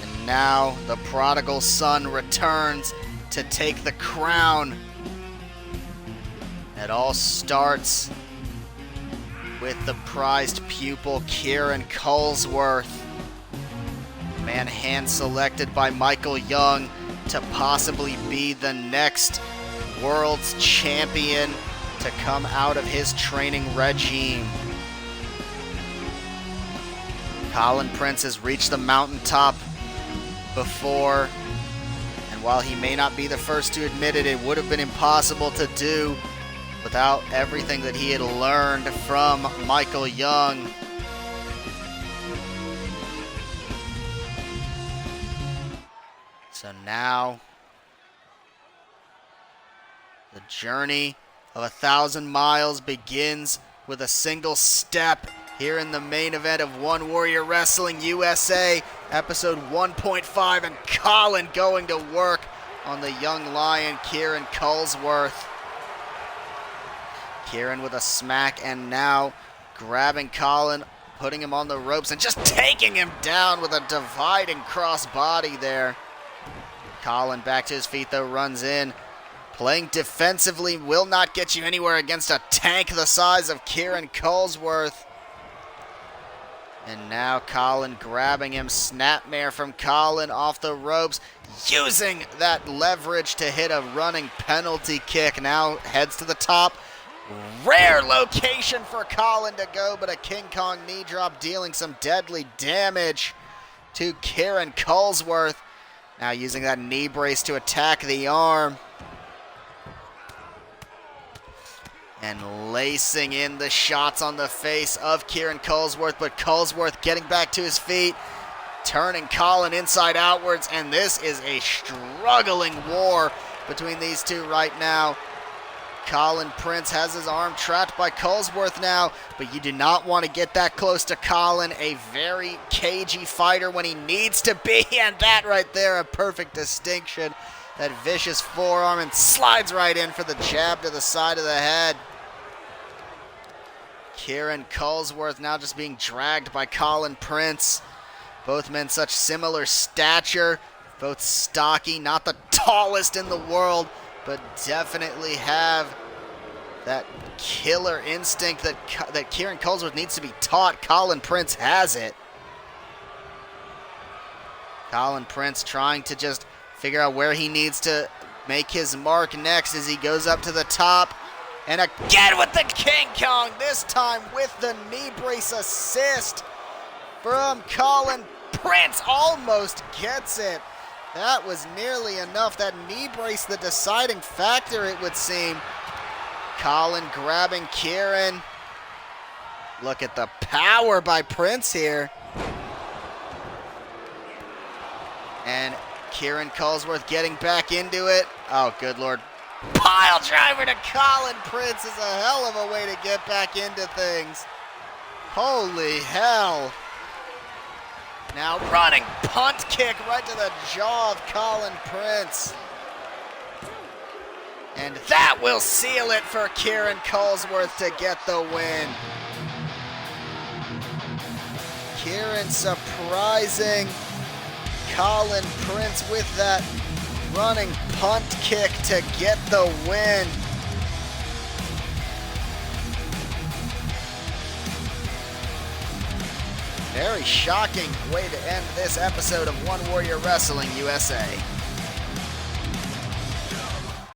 And now the prodigal son returns to take the crown. It all starts with the prized pupil Kieran Culsworth, man hand-selected by Michael Young to possibly be the next world's champion to come out of his training regime. Colin Prince has reached the mountaintop before, and while he may not be the first to admit it, it would have been impossible to do without everything that he had learned from Michael Young. So now, the journey of 1,000 miles begins with a single step here in the main event of One Warrior Wrestling USA, episode 1.5, and Colin going to work on the young lion, Kieran Culsworth. Kieran with a smack, and now grabbing Colin, putting him on the ropes, and just taking him down with a dividing crossbody there. Colin back to his feet though, runs in. Playing defensively will not get you anywhere against a tank the size of Kieran Culsworth. And now Colin grabbing him. Snapmare from Colin off the ropes. Using that leverage to hit a running penalty kick. Now heads to the top. Rare location for Colin to go, but a King Kong knee drop dealing some deadly damage to Kieran Colesworth. Now using that knee brace to attack the arm. And lacing in the shots on the face of Kieran Colesworth, but Colesworth getting back to his feet, turning Colin inside outwards, and this is a struggling war between these two right now. Colin Prince has his arm trapped by Colesworth now, but you do not want to get that close to Colin, a very cagey fighter when he needs to be, and that right there, a perfect distinction. That vicious forearm, and slides right in for the jab to the side of the head. Kieran Colesworth now just being dragged by Colin Prince. Both men such similar stature, both stocky, not the tallest in the world, but definitely have that killer instinct that Kieran Colesworth needs to be taught. Colin Prince has it. Colin Prince trying to just figure out where he needs to make his mark next as he goes up to the top. And again with the King Kong, this time with the knee brace assist from Colin Prince. Almost gets it. That was nearly enough. That knee brace, the deciding factor, it would seem. Colin grabbing Kieran. Look at the power by Prince here. And Kieran Colesworth getting back into it. Oh, good Lord. Pile driver to Colin Prince is a hell of a way to get back into things. Holy hell. Now running punt kick right to the jaw of Colin Prince. And that will seal it for Kieran Colesworth to get the win. Kieran surprising Colin Prince with that running punt kick to get the win. Very shocking way to end this episode of One Warrior Wrestling USA.